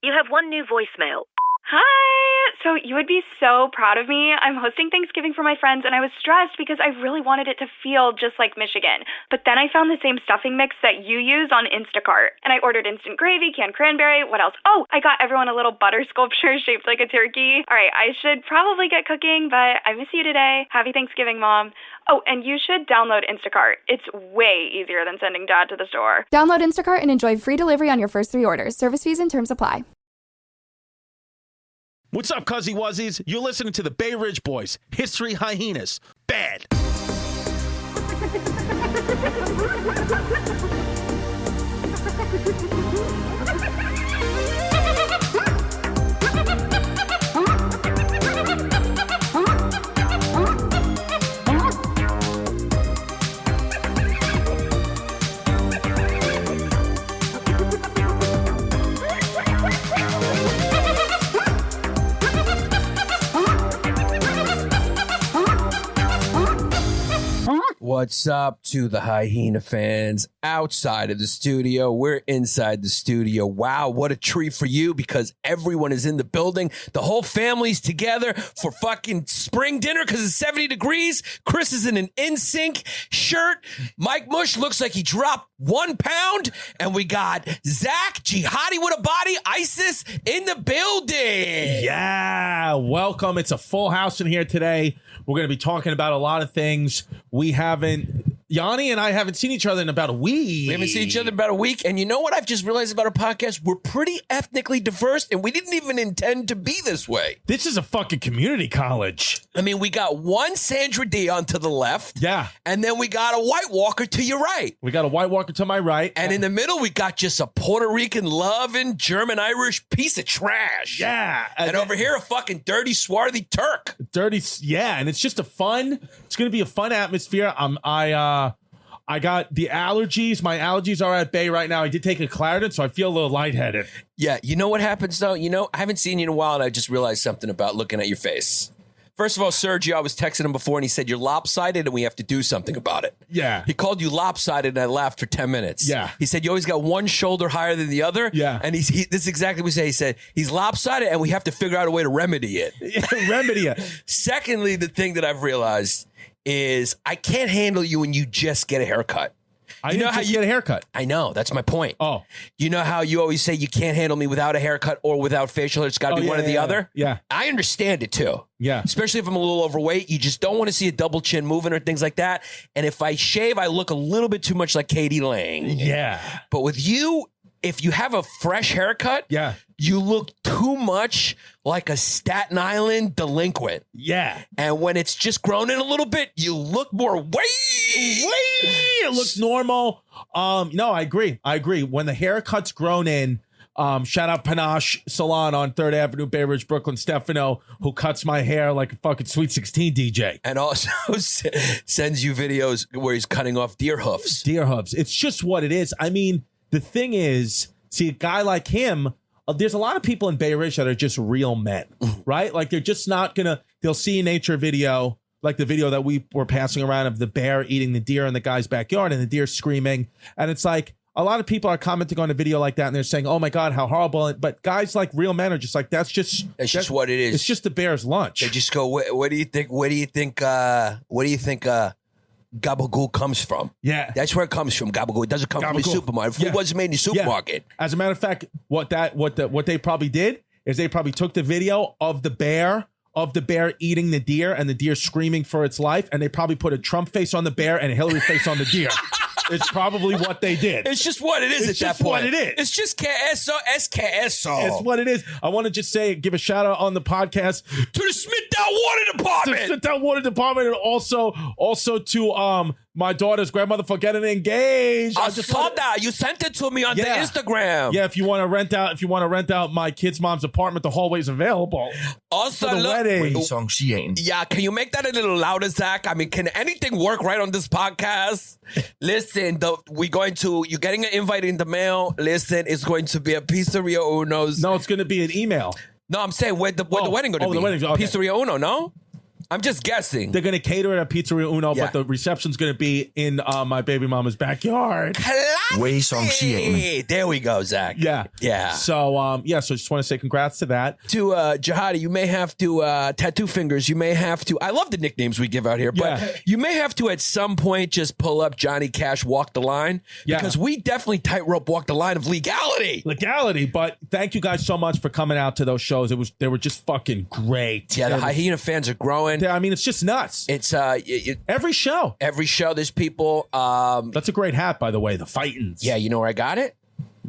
You have one new voicemail. Hi! So you would be so proud of me. I'm hosting Thanksgiving for my friends, and I was stressed because I really wanted it to feel just like Michigan. But then I found the same stuffing mix that you use on Instacart. And I ordered instant gravy, canned cranberry, what else? Oh, I got everyone a little butter sculpture shaped like a turkey. All right, I should probably get cooking, but I miss you today. Happy Thanksgiving, Mom. Oh, and you should download Instacart. It's way easier than sending Dad to the store. Download Instacart and enjoy free delivery on your first 3 orders. Service fees and terms apply. What's up, Cuzzy Wuzzies? You're listening to the Bay Ridge Boys, History Hyenas. Bad. What's up to the Hyena fans outside of the studio? We're inside the studio. Wow, what a treat for you because everyone is in the building. The whole family's together for fucking spring dinner because it's 70 degrees. Chris is in an NSYNC shirt. Mike Mush looks like he dropped 1 pound. And we got Zach, jihadi with a body, ISIS in the building. Yeah, welcome. It's a full house in here today. We're going to be talking about a lot of things. Yanni and I haven't seen each other in about a week. We haven't seen each other in about a week. And you know what I've just realized about our podcast? We're pretty ethnically diverse, and we didn't even intend to be this way. This is a fucking community college. I mean, we got one Sandra Dion to the left. Yeah. And then we got a White Walker to your right. We got a White Walker to my right. And in the middle, we got just a Puerto Rican loving German-Irish piece of trash. Yeah. And over here, a fucking dirty, swarthy Turk. And it's just it's going to be a fun atmosphere. I got the allergies. My allergies are at bay right now. I did take a Claritin, so I feel a little lightheaded. Yeah, you know what happens, though? I haven't seen you in a while, and I just realized something about looking at your face. First of all, Sergio, I was texting him before, and he said, you're lopsided, and we have to do something about it. Yeah. He called you lopsided, and I laughed for 10 minutes. Yeah. He said, you always got one shoulder higher than the other. Yeah. And this is exactly what he said. He said, he's lopsided, and we have to figure out a way to remedy it. Remedy it. Secondly, the thing that I've realized is I can't handle you when you just get a haircut. I know how you get a haircut. I know. That's my point. Oh. You know how you always say you can't handle me without a haircut or without facial hair? It's got to be one or the other? Yeah. I understand it, too. Yeah. Especially if I'm a little overweight. You just don't want to see a double chin moving or things like that. And if I shave, I look a little bit too much like Katie Lang. Yeah. But with you, if you have a fresh haircut, yeah, you look too much like a Staten Island delinquent. Yeah. And when it's just grown in a little bit, you look more it looks normal. No, I agree. When the haircut's grown in, shout out Panache Salon on 3rd Avenue, Bay Ridge, Brooklyn, Stefano, who cuts my hair like a fucking Sweet 16 DJ. And also sends you videos where he's cutting off deer hoofs. It's just what it is. I mean, the thing is, see, a guy like him, there's a lot of people in Bay Ridge that are just real men, right? Like they're just not they'll see a nature video, like the video that we were passing around of the bear eating the deer in the guy's backyard and the deer screaming. And it's like, a lot of people are commenting on a video like that and they're saying, oh my God, how horrible. But guys like real men are just like, that's just what it is. It's just the bear's lunch. They just go, what do you think gabagool comes from? Yeah. That's where it comes from, gabagool. It doesn't come from the supermarket. Food wasn't made in the supermarket. Yeah. As a matter of fact, what they probably did is they probably took the video of the bear eating the deer and the deer screaming for its life, and they probably put a Trump face on the bear and a Hillary face on the deer. It's probably what they did. It's just what it is at that point. What it is. It's just SKSO. It's what it is. I want to just give a shout out on the podcast to the Smithtown Water Department. To the Smithtown Water Department, and also to my daughter's grandmother for getting engaged. I saw that. You sent it to me on the Instagram. Yeah, if you want to rent out my kid's mom's apartment, the hallway's available. Also, for the wedding. WEI ZHONG XIAN. Yeah, can you make that a little louder, Zach? I mean, can anything work right on this podcast? Listen, you're getting an invite in the mail. Listen, it's going to be a Pizzeria Uno's. No, it's going to be an email. No, I'm saying where the wedding going to be? The wedding. Okay. Pizzeria Uno, no? I'm just guessing. They're going to cater it at Pizzeria Uno, Yeah. but the reception's going to be in my baby mama's backyard. WEI ZHONG XIAN. There we go, Zach. Yeah. Yeah. So, so just want to say congrats to that. To Jihadi, you may have to, Tattoo Fingers, you may have to, I love the nicknames we give out here, but Yeah. you may have to at some point just pull up Johnny Cash Walk the Line, because we definitely tightrope walk the line of legality. But thank you guys so much for coming out to those shows. They were just fucking great. Yeah, the Hyena fans are growing. I mean, it's just nuts. It's Every show. there's people. That's a great hat, by the way. The Fightins. Yeah, you know where I got it?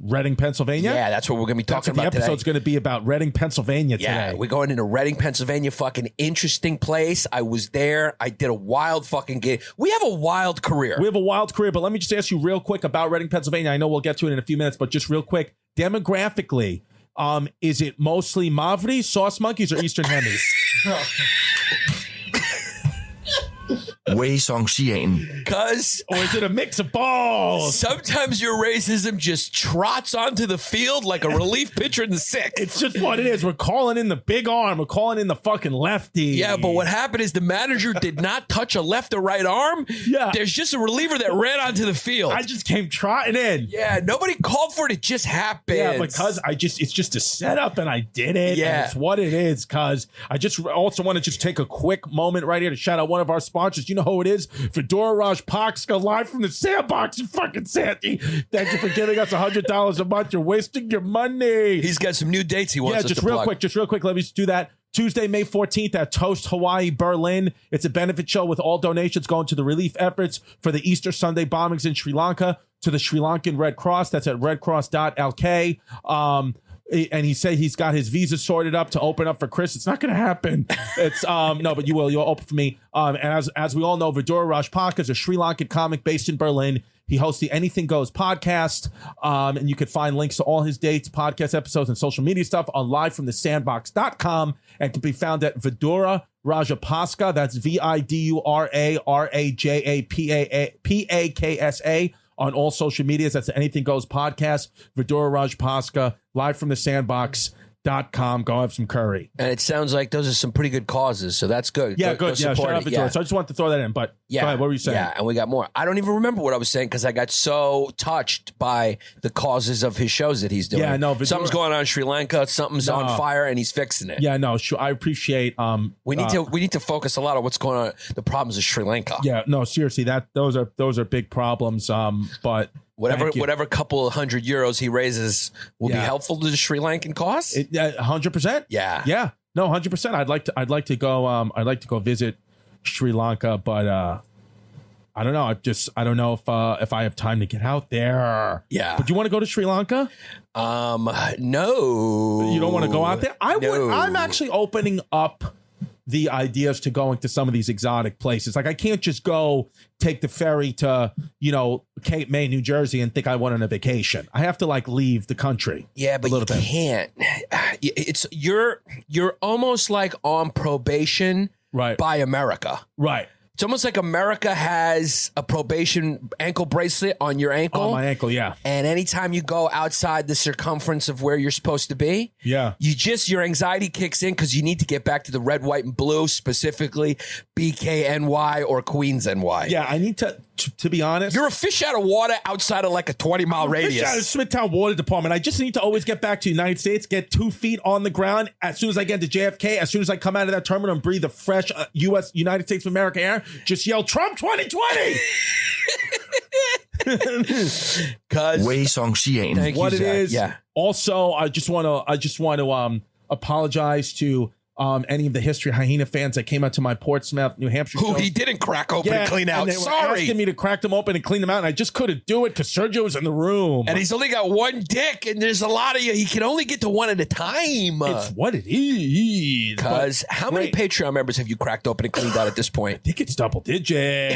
Reading, Pennsylvania. Yeah, that's what we're gonna be That's talking what the about episode's today. going to be about. Reading, Pennsylvania Yeah, today. we're going into Reading, Pennsylvania. Fucking interesting place. I was there. I did a wild fucking game. We have a wild career. We have a wild career, but let me just ask you real quick about Reading, Pennsylvania. I know we'll get to it in a few minutes, but just real quick, demographically, is it mostly Mavri, Sauce Monkeys, or Eastern Hemis? WEI ZHONG XIAN. Because Or is it a mix of balls? sometimes your racism just trots onto the field like a relief pitcher in the sixth. It's just what it is. We're calling in the big arm. We're calling in the fucking lefty. Yeah, but what happened is the manager did not touch a left or right arm. Yeah. There's just a reliever that ran onto the field. I just came trotting in. Yeah, nobody called for it. It just happened. Yeah, because it's just a setup and I did it. Yeah. And it's what it is. Cause I just also want to just take a quick moment right here to shout out one of our sponsors. You know who it is? Fedora Rajpakska, live from the sandbox in fucking Sandy. Thank you for giving us $100 a month. You're wasting your money. He's got some new dates he wants us just to real plug. quick. Let me just do that. Tuesday, May 14th at Toast Hawaii, Berlin. It's a benefit show with all donations going to the relief efforts for the Easter Sunday bombings in Sri Lanka, to the Sri Lankan Red Cross. That's at redcross.lk. And he said he's got his visa sorted up to open up for Chris. It's not going to happen. It's no, but you will. You'll open for me. And as we all know, Fedora Rajpakska is a Sri Lankan comic based in Berlin. He hosts the Anything Goes podcast, and you can find links to all his dates, podcast episodes, and social media stuff on livefromthesandbox.com, and can be found at Fedora Rajapaksa. That's VIDURA RAJAPAKSA on all social medias. That's the Anything Goes podcast. Fedora Rajpaksa, live from the sandbox.com. Go have some curry. And it sounds like those are some pretty good causes, so that's good. Yeah, Go good. Yeah, support shout out it. Fedora. Yeah. So I just wanted to throw that in. But Yeah. go ahead, what were you saying? Yeah, and we got more. I don't even remember what I was saying because I got so touched by the causes of his shows that he's doing. Yeah, no, something's going on in Sri Lanka. Something's on fire, and he's fixing it. Yeah, no, sure. I appreciate. We need to focus a lot on what's going on. The problems of Sri Lanka. Yeah, no, seriously, those are big problems. But thank you. whatever couple of €100 he raises will be Yeah. helpful to the Sri Lankan cause. 100%. Yeah. Yeah. No, 100%. I'd like to go. I'd like to go visit Sri Lanka, but I don't know. I don't know if I have time to get out there. Yeah. But you want to go to Sri Lanka? No. You don't want to go out there? I would. No. I'm actually opening up the ideas to going to some of these exotic places. Like I can't just go take the ferry to, Cape May, New Jersey and think I went on a vacation. I have to leave the country. Yeah, but you can't. It's you're almost like on probation Right. by America. Right. It's almost like America has a probation ankle bracelet on your ankle. On my ankle, yeah. And anytime you go outside the circumference of where you're supposed to be, Yeah. your anxiety kicks in because you need to get back to the red, white, and blue, specifically BKNY or Queens NY. Yeah, I need to be honest. You're a fish out of water outside of like a 20-mile radius. Fish out of Smithtown Water Department. I just need to always get back to the United States, get 2 feet on the ground. As soon as I get to JFK, as soon as I come out of that terminal and breathe the fresh United States of America air, just yell Trump 2020. Because WEI ZHONG XIAN. Thank you, What it Zach. is. Yeah. Also, I just want to apologize to any of the History Hyena fans that came out to my Portsmouth, New Hampshire Who show. he didn't crack open and clean out. And they were Sorry. asking me to crack them open and clean them out, and I just couldn't do it because Sergio was in the room. And he's only got one dick, and there's a lot of you. He can only get to one at a time. It's what it is. Because But how many great. Patreon members have you cracked open and cleaned out at this point? I think it's double digits.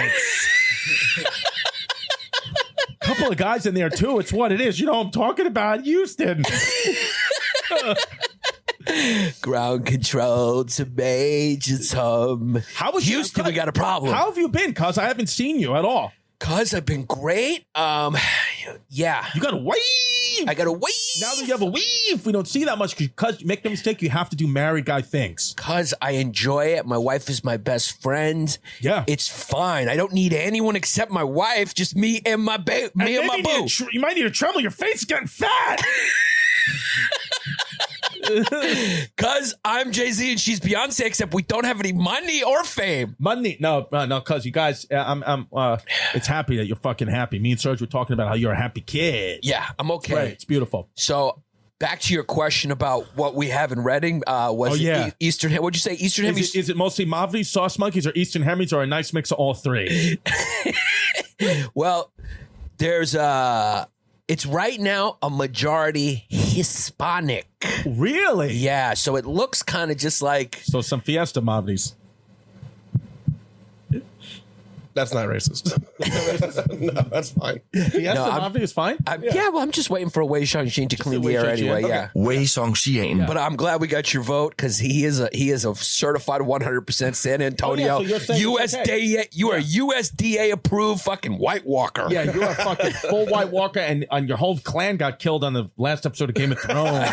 Couple of guys in there too. It's what it is. You know what I'm talking about, Houston. Ground control to Major Tom. How was Houston? We got a problem. How have you been? Cause I haven't seen you at all. Cause I've been great. Yeah. You got to weave. I got to wave. Now that you have a weave, we don't see that much because you make no mistake, you have to do married guy things. Because I enjoy it. My wife is my best friend. Yeah. It's fine. I don't need anyone except my wife. Just me and my boo. You might need a tremble. Your face is getting fat. Because I'm Jay-Z and she's Beyonce, except we don't have any money or fame. Money? No, because you guys, it's happy that you're fucking happy. Me and Serge were talking about how you're a happy kid. Yeah, I'm okay. Right, it's beautiful. So back to your question about what we have in Reading. Eastern? What'd you say? Eastern Hemis? Is it mostly Mafia, Sauce Monkeys, or Eastern Hemis, or a nice mix of all three? Well, there's it's right now a majority Hispanic. Really? Yeah, so it looks kind of just like So some Fiesta Mafias. That's not racist. No, that's fine. Fiesta No, Mafia is fine? yeah. Well, I'm just waiting for Wei ZHONG XIAN to clean the Wei air ZHONG anyway. XIAN. Yeah. WEI ZHONG XIAN. But I'm glad we got your vote because he is a certified 100% San Antonio Oh, yeah, so you're saying it's USDA. okay. You are a USDA approved fucking White Walker. Yeah, you're a fucking full White Walker, and your whole clan got killed on the last episode of Game of Thrones.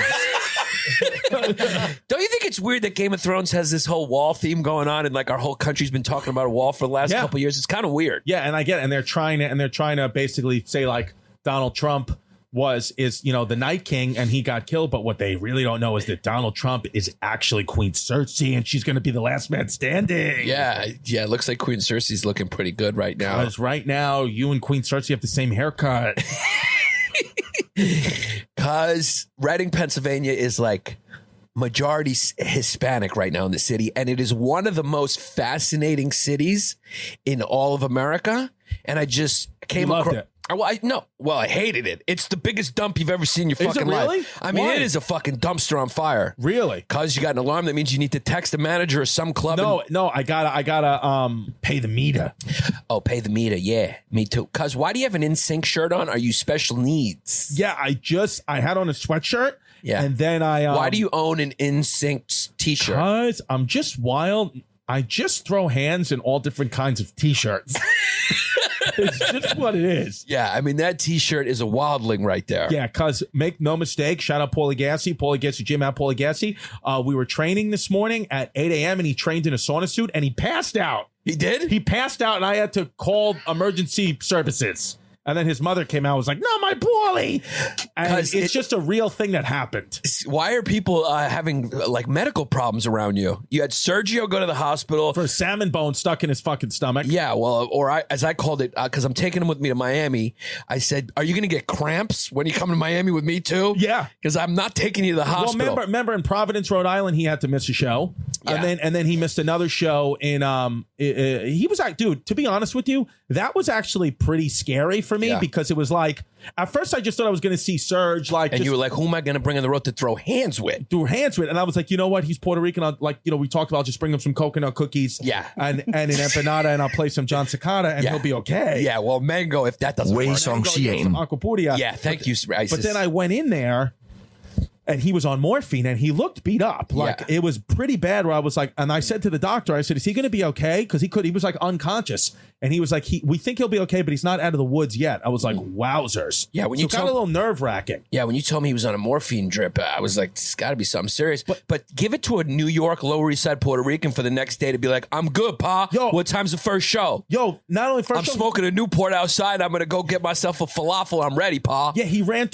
Don't you think it's weird that Game of Thrones has this whole wall theme going on, and like our whole country's been talking about a wall for the last couple of years? It's kind of weird. Yeah, and I get it. And they're trying to basically say like Donald Trump is the Night King and he got killed, but what they really don't know is that Donald Trump is actually Queen Cersei and she's going to be the last man standing. Yeah. It looks like Queen Cersei's looking pretty good right now. Because right now you and Queen Cersei have the same haircut. Because Reading, Pennsylvania is like majority Hispanic right now in the city, and it is one of the most fascinating cities in all of America. And I just came loved across. it. I hated it. It's the biggest dump you've ever seen in your Is it fucking really? life. I mean, Why? it is a fucking dumpster on fire. Really? Because you got an alarm, that means you need to text a manager or some club. No, I gotta pay the meter. Pay the meter. Yeah, me too. Because why do you have an NSYNC shirt on? Are you special needs? Yeah, I had on a sweatshirt. Yeah. And then why do you own an NSYNC t-shirt? Because I'm just wild. I just throw hands in all different kinds of t-shirts. It's just what it is. Yeah, I mean, that t-shirt is a wildling right there. Yeah, because make no mistake, shout out Paulie Gassi, Jim at Paulie Gassi. We were training this morning at 8 a.m. and he trained in a sauna suit and he passed out. He did? He passed out and I had to call emergency services. And then his mother came out and was like, no, my Paulie. And it's just a real thing that happened. Why are people having like medical problems around you? You had Sergio go to the hospital For a salmon bone stuck in his fucking stomach. Yeah, well, as I called it, because I'm taking him with me to Miami. I said, "Are you going to get cramps when you come to Miami with me too?" Yeah, because I'm not taking you to the hospital. Well, remember in Providence, Rhode Island, he had to miss a show, and then he missed another show in. He was like, dude, to be honest with you, that was actually pretty scary for me because it was like, at first I just thought I was going to see Serge and you were like, who am I going to bring on the road to throw hands with? And I was like, you know what? He's Puerto Rican. We talked about just bring him some coconut cookies. Yeah. And an empanada, and I'll play some John Cicada, and he'll be okay. Yeah, well, mango, if that doesn't WEI work. ZHONG XIAN. Aquapuria. Yeah, thank you, Isis. But then I went in there, and he was on morphine and he looked beat up. It was pretty bad where I was like, and I said to the doctor, I said, is he going to be okay? Because he was like unconscious. And he was like, we think he'll be okay, but he's not out of the woods yet. I was like, wowzers. Yeah, when you got a little nerve wracking. Yeah, when you told me he was on a morphine drip, I was like, it's got to be something serious. But give it to a New York, Lower East Side Puerto Rican for the next day to be like, I'm good, Pa. Yo, what time's the first show? Yo, not only first I'm show, smoking a Newport outside. I'm going to go get myself a falafel. I'm ready, Pa. Yeah, he ran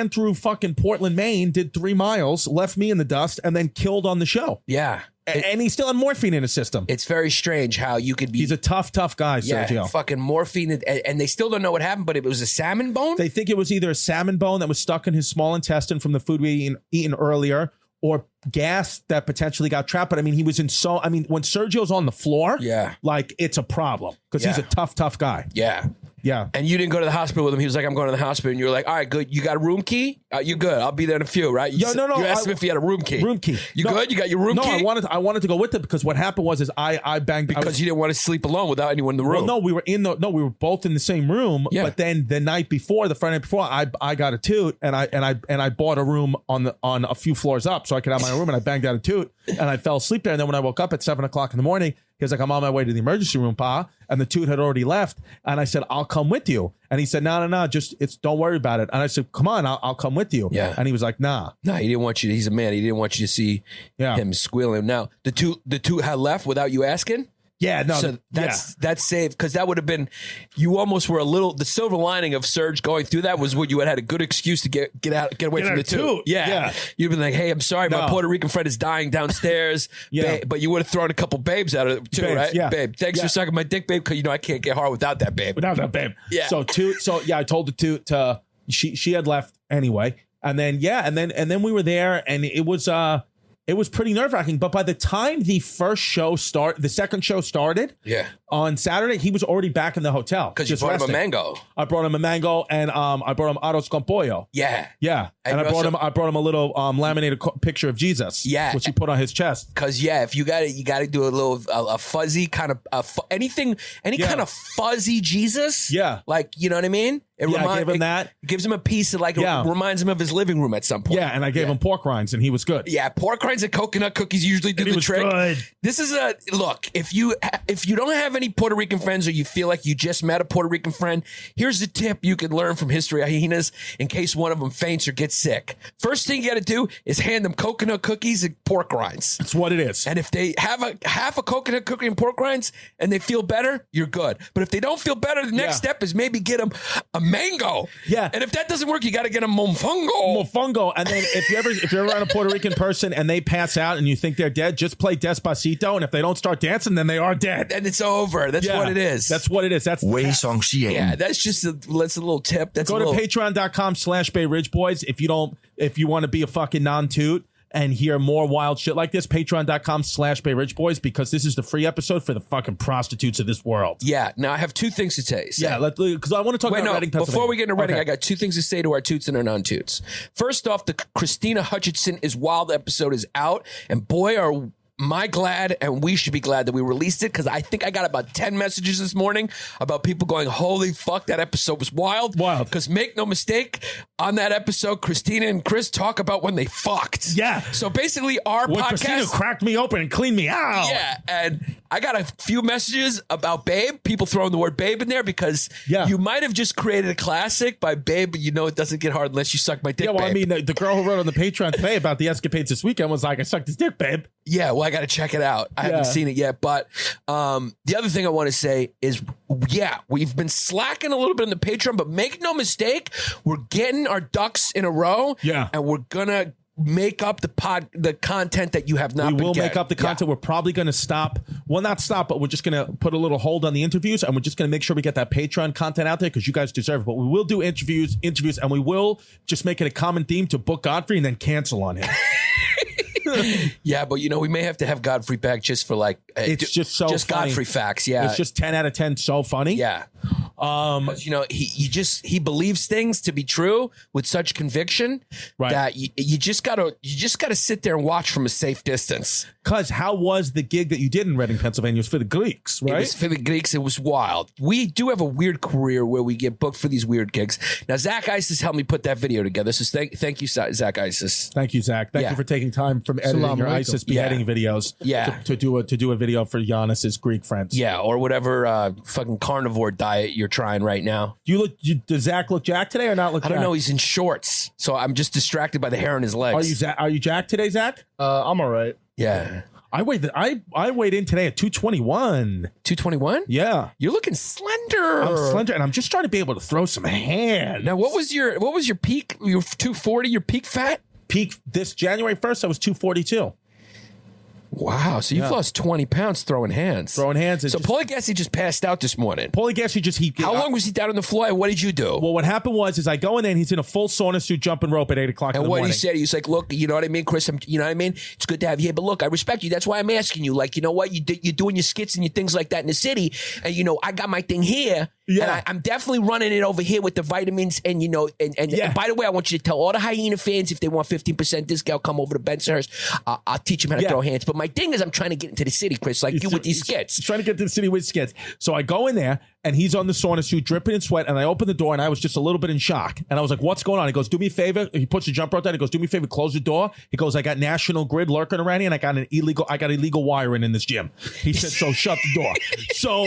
through fucking Portland, Maine, did 3 miles, left me in the dust, and then killed on the show. Yeah. And he's still on morphine in his system. It's very strange how you could be. He's a tough guy, Sergio. Fucking morphine. And they still don't know what happened, but it was a salmon bone? They think it was either a salmon bone that was stuck in his small intestine from the food we eaten earlier, or gas that potentially got trapped. But I mean, when Sergio's on the floor, it's a problem because he's a tough guy. Yeah. Yeah. And you didn't go to the hospital with him. He was like, I'm going to the hospital. And you were like, all right, good. You got a room key? You good. I'll be there in a few, right? No. You asked him if he had a room key. Room key. You good? You got your room key? No, I wanted to go with it because what happened was I banged. Because you didn't want to sleep alone without anyone in the room. Well, no, we were both in the same room. Yeah. But then the Friday night before, I got a toot and I bought a room on a few floors up so I could have my room, and I banged out a toot and I fell asleep there. And then when I woke up at 7:00 in the morning, He was like, I'm on my way to the emergency room, Pa. And the dude had already left. And I said, I'll come with you. And he said, no, don't worry about it. And I said, come on, I'll come with you. Yeah. And he was like, nah. No, he didn't want you. He's a man. He didn't want you to see him squealing. Now, the two had left without you asking? Yeah, no. So that's safe, because that would have been, you almost were a little, the silver lining of Serge going through that was when you had a good excuse to get away from the two. Yeah. You'd been like, hey, I'm sorry, my Puerto Rican friend is dying downstairs. But you would have thrown a couple babes out of it too, right? Yeah. Babe, thanks for sucking my dick, babe, because I can't get hard without that, babe. Yeah. So I told the two to she had left anyway. And then we were there, and it was pretty nerve-wracking. But by the time the second show started on Saturday, he was already back in the hotel. Because you brought him a mango. I brought him a mango, and I brought him arroz con pollo. Yeah. And I brought him a little laminated picture of Jesus. Yeah. Which he put on his chest. Because if you got it, you got to do a little a fuzzy kind of any kind of fuzzy Jesus. Yeah. Like, you know what I mean? I gave him that. It gives him a piece of it reminds him of his living room at some point. Yeah, and I gave him pork rinds, and he was good. Yeah, pork rinds and coconut cookies usually do the trick. Good. This is look, if you don't have any Puerto Rican friends, or you feel like you just met a Puerto Rican friend, here's the tip you can learn from History of Hyenas in case one of them faints or gets sick. First thing you got to do is hand them coconut cookies and pork rinds. That's what it is. And if they have half a coconut cookie and pork rinds and they feel better, you're good. But if they don't feel better, the next step is maybe get them a mango. Yeah. And if that doesn't work, you got to get a mofongo. And then if you're around a Puerto Rican person and they pass out and you think they're dead, just play Despacito. And if they don't start dancing, then they are dead. And it's over. That's what it is. That's what it is. That's WEI ZHONG XIAN. Yeah, that's a little tip. Go to patreon.com/Bay Ridge Boys if you want to be a fucking non-toot and hear more wild shit like this. Patreon.com/Bay Ridge Boys, because this is the free episode for the fucking prostitutes of this world. Yeah. Now I have two things to say. Yeah, because I want to talk about Reading, Pennsylvania. Before we get into Reading, I got two things to say to our toots and our non-toots. First off, the Christina Hutchinson is Wild episode is out, and boy, are my glad, and we should be glad that we released it, because I think I got about 10 messages this morning about people going, holy fuck, that episode was wild. Because make no mistake, on that episode, Christina and Chris talk about when they fucked. Yeah. So basically our when podcast. Christina cracked me open and cleaned me out. Yeah. And I got a few messages about Babe, people throwing the word Babe in there, because you might have just created a classic by Babe, but it doesn't get hard unless you suck my dick, Yeah, well, babe. I mean, the girl who wrote on the Patreon today about the escapades this weekend was like, I sucked his dick, babe. Yeah, well, I got to check it out. I haven't seen it yet. But the other thing I want to say is, we've been slacking a little bit in the Patreon, but make no mistake, we're getting our ducks in a row. Yeah. And we're going to make up the content that you have not been We will getting. make up the content. We're probably going to stop. Well, not stop, but we're just going to put a little hold on the interviews, and we're just going to make sure we get that Patreon content out there, because you guys deserve it. But we will do interviews, and we will just make it a common theme to book Godfrey and then cancel on him. Yeah, but we may have to have Godfrey back just for it's just so just funny. Godfrey facts. Yeah, it's just 10 out of 10. So funny. Yeah. Because he believes things to be true with such conviction that you just gotta sit there and watch from a safe distance. Because how was the gig that you did in Reading, Pennsylvania? It was for the Greeks, right? It was for the Greeks. It was wild. We do have a weird career where we get booked for these weird gigs. Now, Zach Isis helped me put that video together. So thank you, Zach Isis. Thank you, Zach. Thank you for taking time from editing your ISIS beheading videos to do a video for Giannis's Greek friends. Yeah, or whatever fucking carnivore diet you're trying right now. Does Zach look jacked today or not look jacked? I don't know. He's in shorts, so I'm just distracted by the hair on his legs. Are you jacked today, Zach? I'm all right. Yeah. I weighed in today at 221. 221? Yeah. You're looking slender. I'm slender, and I'm just trying to be able to throw some hands. Now, what was your peak? You were 240, your peak fat? Peak this January 1st, I was 242. Wow, so you've lost 20 pounds throwing hands. So Paulie Gassi just passed out this morning. Paulie Gassi How long was he down on the floor, and what did you do? Well, what happened was I go in there, and he's in a full sauna suit jumping rope at 8 o'clock in the morning. And what he said, he was like, look, you know what I mean, Chris? You know what I mean? It's good to have you here, but look, I respect you. That's why I'm asking you. Like, you know what? You're doing your skits and your things like that in the city, and, I got my thing here. Yeah. And I'm definitely running it over here with the vitamins. And, and by the way, I want you to tell all the Hyena fans, if they want 15% discount, come over to Bensonhurst. I'll teach them how to throw hands. But my thing is, I'm trying to get into the city, Chris, like you with these skits. Trying to get to the city with skits. So I go in there, and he's on the sauna suit, dripping in sweat. And I opened the door, and I was just a little bit in shock. And I was like, "What's going on?" He goes, "Do me a favor." He puts the jumper out there. He goes, "Do me a favor, close the door." He goes, "I got National Grid lurking around here, and I got illegal wiring in this gym." He said, "So shut the door."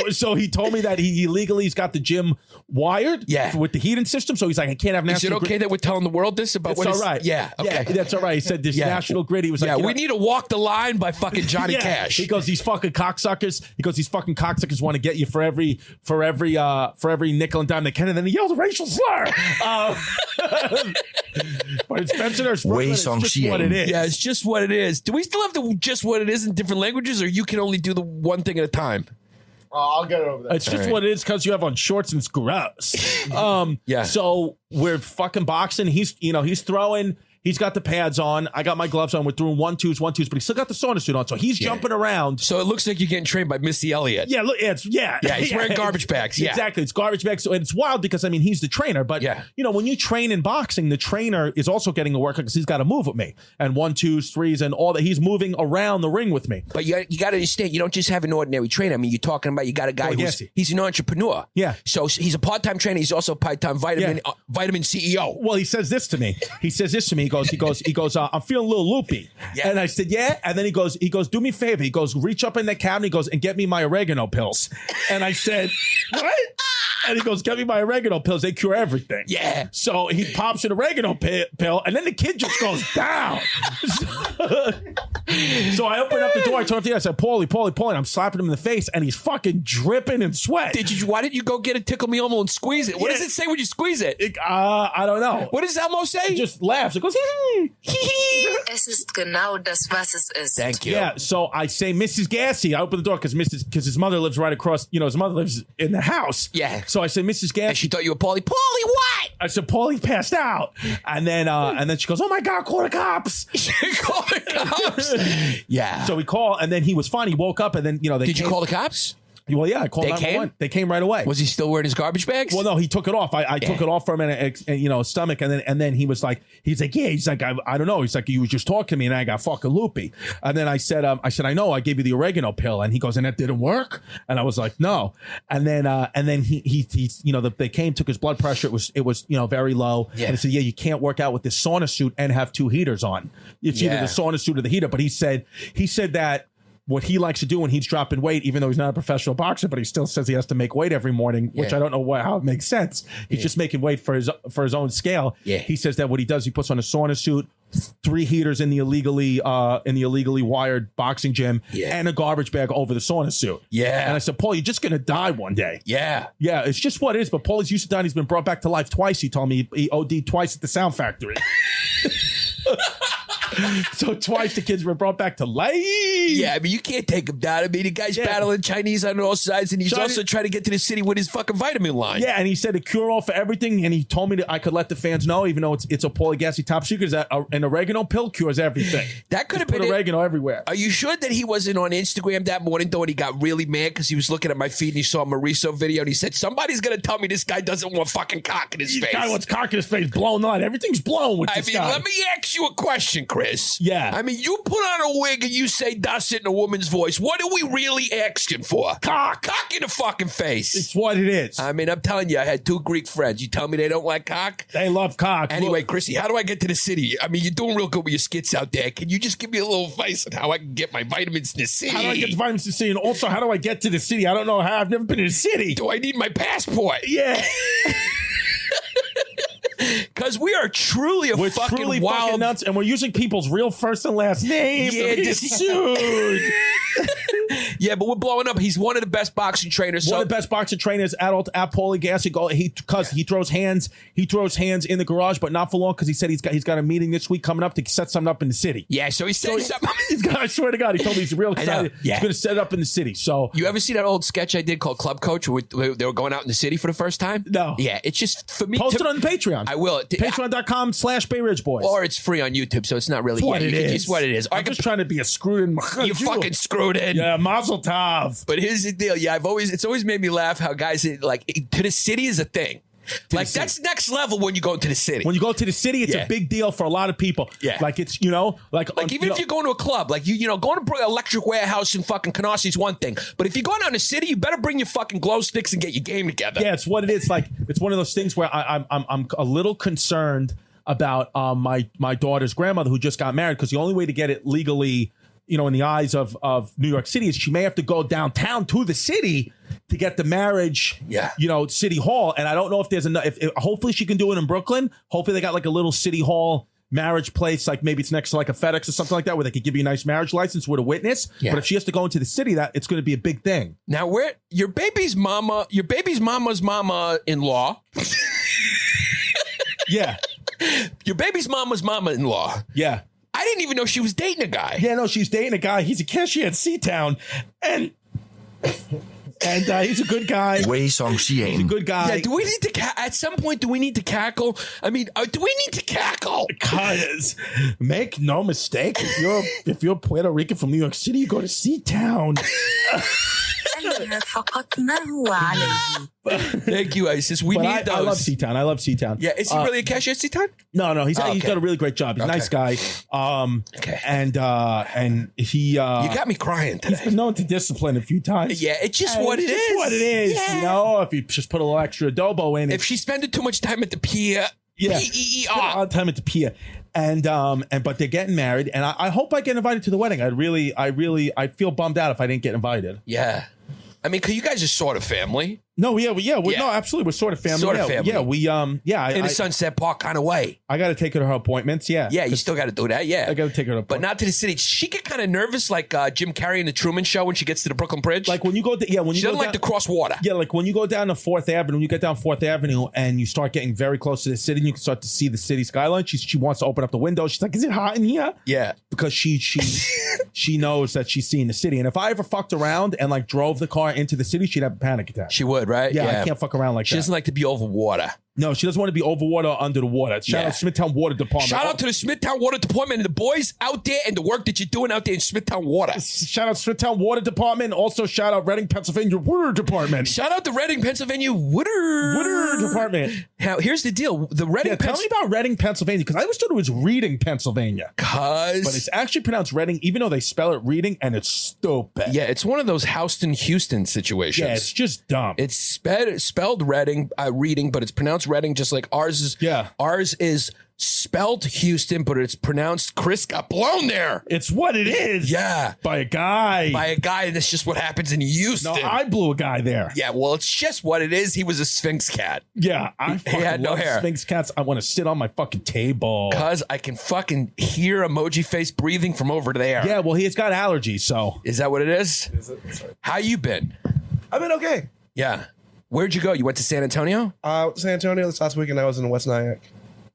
So he told me that he's got the gym wired, with the heating system. So he's like, "I can't have National Grid." Is it okay that we're telling the world this about what? It's all right. Yeah. Okay. Yeah, that's all right. He said this National Grid. He was like, we need to walk the line by fucking Johnny Cash. He goes, "These fucking cocksuckers." He goes, "These fucking cocksuckers want to get you for every nickel and dime they can." And then he yelled a racial slur. But it's Spencer or WEI it's ZHONG just what it XIAN. is. Yeah, it's just what it is. Do we still have the just what it is in different languages, or you can only do the one thing at a time? I'll get it over there. It's just what it is because you have on shorts and it's gross. Yeah. So we're fucking boxing. He's throwing. He's got the pads on. I got my gloves on. We're doing 1-2s, but he's still got the sauna suit on. So he's jumping around. So it looks like you're getting trained by Missy Elliott. Yeah, look, Yeah, he's wearing garbage bags. Yeah. Exactly. It's garbage bags. So, and it's wild because, I mean, he's the trainer. But, when you train in boxing, the trainer is also getting a workout because he's got to move with me. And 1-2s, 3s, and all that. He's moving around the ring with me. But you got to understand, you don't just have an ordinary trainer. I mean, you're talking about you got a guy he's an entrepreneur. Yeah. So he's a part-time trainer. He's also a part-time vitamin CEO. Well, he says this to me. He goes, "I'm feeling a little loopy." Yeah. And I said, "Yeah." And then he goes, "Do me a favor." He goes, "Reach up in the cabinet." He goes, "And get me my oregano pills." And I said, "What?" And he goes, "Get me my oregano pills. They cure everything." Yeah. So he pops an oregano pill, and then the kid just goes down. So I open up the door. I turn off the air. I said, Paulie. And I'm slapping him in the face, and he's fucking dripping in sweat. Why didn't you go get a Tickle Me Elmo and squeeze it? What does it say when you squeeze it? I don't know. What does Elmo say? He just laughs. It goes, Es ist genau das, was es ist. Thank you. Yeah, so I say, "Mrs. Gassy." I open the door because his mother lives right across. His mother lives in the house. Yeah. So I say, "Mrs. Gassy." And she thought you were Paulie. Paulie, what? I said, "Paulie passed out," and then she goes, "Oh my God, call the cops!" Call the cops. Yeah. So we call, and then he was fine. He woke up, and then they. Did you call the cops? Well, yeah, I called. They came? They came right away. Was he still wearing his garbage bags? Well, no, he took it off. I took it off from his stomach, and then he's like, "Yeah." He's like, I don't know. He's like, "You was just talking to me, and I got fucking loopy." And then I said, "I know. I gave you the oregano pill," and he goes, "And that didn't work?" And I was like, "No." And then he they came, took his blood pressure. It was very low. Yeah. And he said, "Yeah, you can't work out with this sauna suit and have two heaters on. It's either the sauna suit or the heater." But he said that. What he likes to do when he's dropping weight, even though he's not a professional boxer, but he still says he has to make weight every morning, which I don't know how it makes sense. He's just making weight for his own scale. Yeah. He says that what he does, he puts on a sauna suit, 3 heaters in the illegally wired boxing gym, and a garbage bag over the sauna suit. Yeah. And I said, "Paul, you're just gonna die one day." Yeah. Yeah, it's just what it is. But Paul is used to dying. He's been brought back to life twice. He told me he OD'd twice at the Sound Factory. So twice the kids were brought back to life. Yeah, I mean, you can't take him down. I mean, the guy's battling Chinese on all sides, and he's also trying to get to the city with his fucking vitamin line. Yeah, and he said a cure-all for everything, and he told me that I could let the fans know, even though it's a Paulie Gassy top secret, that an oregano pill cures everything. That could have been oregano everywhere. Are you sure that he wasn't on Instagram that morning, though, and he got really mad because he was looking at my feed and he saw a Mauricio video, and he said, "Somebody's going to tell me this guy doesn't want fucking cock in his face." This guy wants cock in his face, blown on. Everything's blown with this guy. Let me ask you a question, Chris. Yeah. I mean, you put on a wig and you say "das" it in a woman's voice. What are we really asking for? Cock in the fucking face. It's what it is. I mean, I'm telling you, I had 2 Greek friends. You tell me they don't like cock? They love cock. Anyway, Look. Chrissy, how do I get to the city? I mean, you're doing real good with your skits out there. Can you just give me a little advice on how I can get my vitamins in the city? How do I get the vitamins to the city? And also, how do I get to the city? I don't know how. I've never been to the city. Do I need my passport? Yeah. Because we are truly We're fucking truly wild. fucking nuts, and we're using people's real first and last names. Yeah, and we get sued. Yeah, but we're blowing up. He's one of the best boxing trainers. One of the best boxing trainers at Paulie Gassy. He throws hands in the garage, but not for long because he said he's got a meeting this week coming up to set something up in the city. Yeah, so he said something. I swear to God, he told me he's real excited. Yeah. He's going to set it up in the city. So You ever see that old sketch I did called Club Coach where they were going out in the city for the first time? No. Yeah, it's just for me. Post it on the Patreon. I will. Patreon.com/Bay Ridge Boys. Or it's free on YouTube, so it's not really. It's what it is. It's what it is. I'm just trying to be a screwed in. You fucking screwed in. Yeah, Mazel Tov. But here's the deal. Yeah, it's always made me laugh how guys like to the city is a thing. Like that's next level when you go to the city. When you go to the city, it's a big deal for a lot of people. Yeah. Like it's, like even if you're going to a club, like going to Electric Warehouse in fucking Canarsie is one thing. But if you're going down the city, you better bring your fucking glow sticks and get your game together. Yeah, it's what it is. Like it's one of those things where I'm a little concerned about my daughter's grandmother who just got married, because the only way to get it legally, in the eyes of New York City, is she may have to go downtown to the city to get the marriage, City Hall. And I don't know if there's enough. If hopefully she can do it in Brooklyn. Hopefully they got like a little City Hall marriage place, like maybe it's next to like a FedEx or something like that, where they could give you a nice marriage license with a witness. Yeah. But if she has to go into the city, that it's going to be a big thing. Now, where your baby's mama's mama-in-law. Yeah. Your baby's mama's mama-in-law. Yeah. I didn't even know she was dating a guy. Yeah, no, she's dating a guy. He's a cashier at Seatown. And he's a good guy. WEI ZHONG XIAN. He's a good guy. Yeah, do we need to at some point, do we need to cackle? I mean, do we need to cackle? Because make no mistake, if you're Puerto Rican from New York City, you go to Seatown. Thank you, Isis. We need those. I love Seatown. I love Seatown. Yeah, is he really a cashier at Seatown? No, he's done a really great job. He's a nice guy. Okay. And he you got me crying today. He's been known to discipline a few times. Yeah, it's just what it is. What it is. Yeah. If you just put a little extra adobo in it. If she's spending too much time at the pier, a lot of time at the pier. But they're getting married, and I hope I get invited to the wedding. I feel bummed out if I didn't get invited. Yeah. I mean, because you guys are sort of family. No, no, absolutely, we're sort of family. Sort of family. Yeah, in a Sunset Park kind of way. I got to take her to her appointments. Yeah, you still got to do that. Yeah, I got to take her to. But not to the city. She get kind of nervous, like Jim Carrey in the Truman Show when she gets to the Brooklyn Bridge. Like when you go, she doesn't like to cross water. Yeah, like when you go down to 4th Avenue, when you get down 4th Avenue and you start getting very close to the city, and you can start to see the city skyline. She wants to open up the window. She's like, "Is it hot in here?" Yeah, because she knows that she's seeing the city. And if I ever fucked around and like drove the car into the city, she'd have a panic attack. She would, right? Yeah. I can't fuck around like that. She doesn't like to be over water. No, she doesn't want to be over water or under the water. Shout out Smithtown Water Department. Shout out to the Smithtown Water Department and the boys out there and the work that you're doing out there in Smithtown Water. Shout out Smithtown Water Department. Also shout out Reading, Pennsylvania Water Department. Shout out the Reading, Pennsylvania Water Department. Now, here's the deal. The Reading, tell me about Reading, Pennsylvania, because I always thought it was Reading, Pennsylvania. But it's actually pronounced Reading, even though they spell it Reading, and it's stupid. Yeah, it's one of those Houston, Houston situations. Yeah, it's just dumb. It's spelled Reading, but it's pronounced Reading, just like ours is. Yeah. Ours is spelled Houston, but it's pronounced Chris got blown there. It's what it is. Yeah. By a guy. And that's just what happens in Houston. No, I blew a guy there. Yeah, well, it's just what it is. He was a Sphinx cat. Yeah, he had no hair. Sphinx cats. I want to sit on my fucking table. Because I can fucking hear Emoji Face breathing from over there. Yeah, well, he's got allergies, so. Is that what it is? Sorry. How you been? I've been okay. Yeah. Where'd you go? You went to San Antonio? San Antonio this last weekend. I was in West Nyack.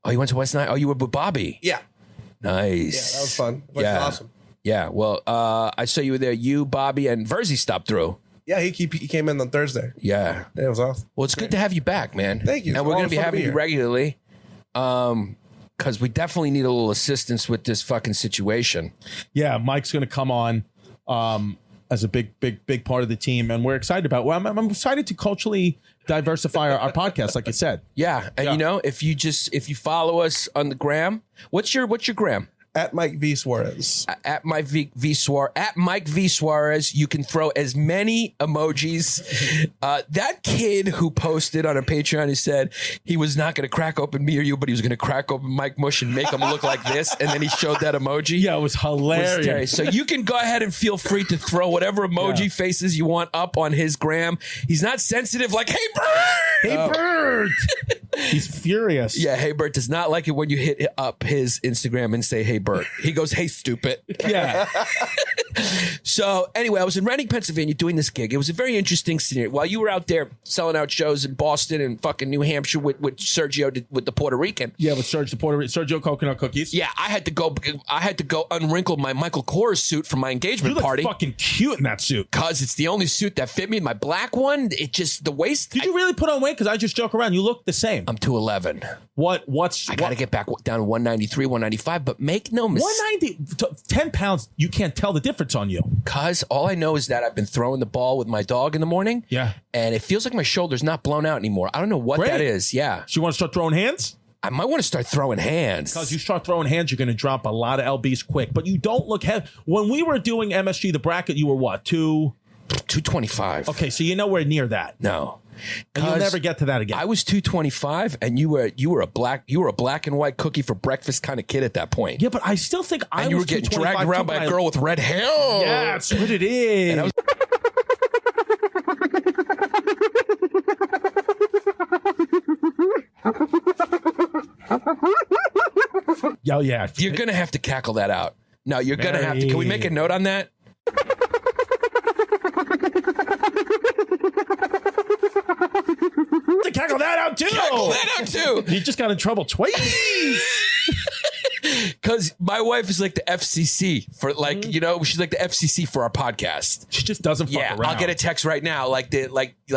Oh, you went to West Nyack? Oh, you were with Bobby? Yeah. Nice. Yeah, that was fun. Yeah. Awesome. Yeah, well, I saw you were there. You, Bobby, and Verzi stopped through. Yeah, he came in on Thursday. Yeah. It was awesome. Well, it's good to have you back, man. Thank you. And we're going to be having you regularly because we definitely need a little assistance with this fucking situation. Yeah, Mike's going to come on as a big part of the team, and we're excited about. Well, I'm excited to culturally diversify our podcast, like I said. Yeah, and you know, if you follow us on the gram, what's your gram? At Mike V Suarez. At Mike V Suarez. You can throw as many emojis. That kid who posted on a Patreon, he said he was not going to crack open me or you, but he was going to crack open Mike Mush and make him look like this. And then he showed that emoji. Yeah, it was hilarious. So you can go ahead and feel free to throw whatever emoji faces you want up on his gram. He's not sensitive like, hey, Bert! Hey, Bert! He's furious. Yeah, Hey Bert does not like it when you hit up his Instagram and say, hey, Bert. He goes, hey, stupid. Yeah. So anyway, I was in Reading, Pennsylvania doing this gig. It was a very interesting scenario. While you were out there selling out shows in Boston and fucking New Hampshire with Sergio, with the Puerto Rican. Yeah, with Sergio Coconut Cookies. Yeah, I had to go unwrinkle my Michael Kors suit from my engagement party. You look fucking cute in that suit. Because it's the only suit that fit me. My black one, it just, the waist. Did you really put on weight? Because I just joke around. You look the same. I'm 211. I got to get back down to 193, 195, but make no mistake. 190, 10 pounds, you can't tell the difference. difference on you? Cause all I know is that I've been throwing the ball with my dog in the morning. Yeah. And it feels like my shoulder's not blown out anymore. I don't know what Great. that is. Yeah. So you want to start throwing hands? I might want to start throwing hands. Because you start throwing hands, you're going to drop a lot of LBs quick. But you don't look heavy. When we were doing MSG, the bracket, you were what? 225. Okay, so you're nowhere near that. No. And you'll never get to that again. I was 225 and you were a black and white cookie for breakfast kind of kid at that point. Yeah, but I still think I and you was were getting 225 dragged around by a girl with red hair. Yeah, that's what it is. And I was Yo, yeah. You're going to have to cackle that out. No, you're going to have to. Can we make a note on that? To cackle that out too. Cackle that out too. You just got in trouble twice. Because my wife is like the FCC for she's like the FCC for our podcast. She just doesn't fuck around. I'll get a text right now. Like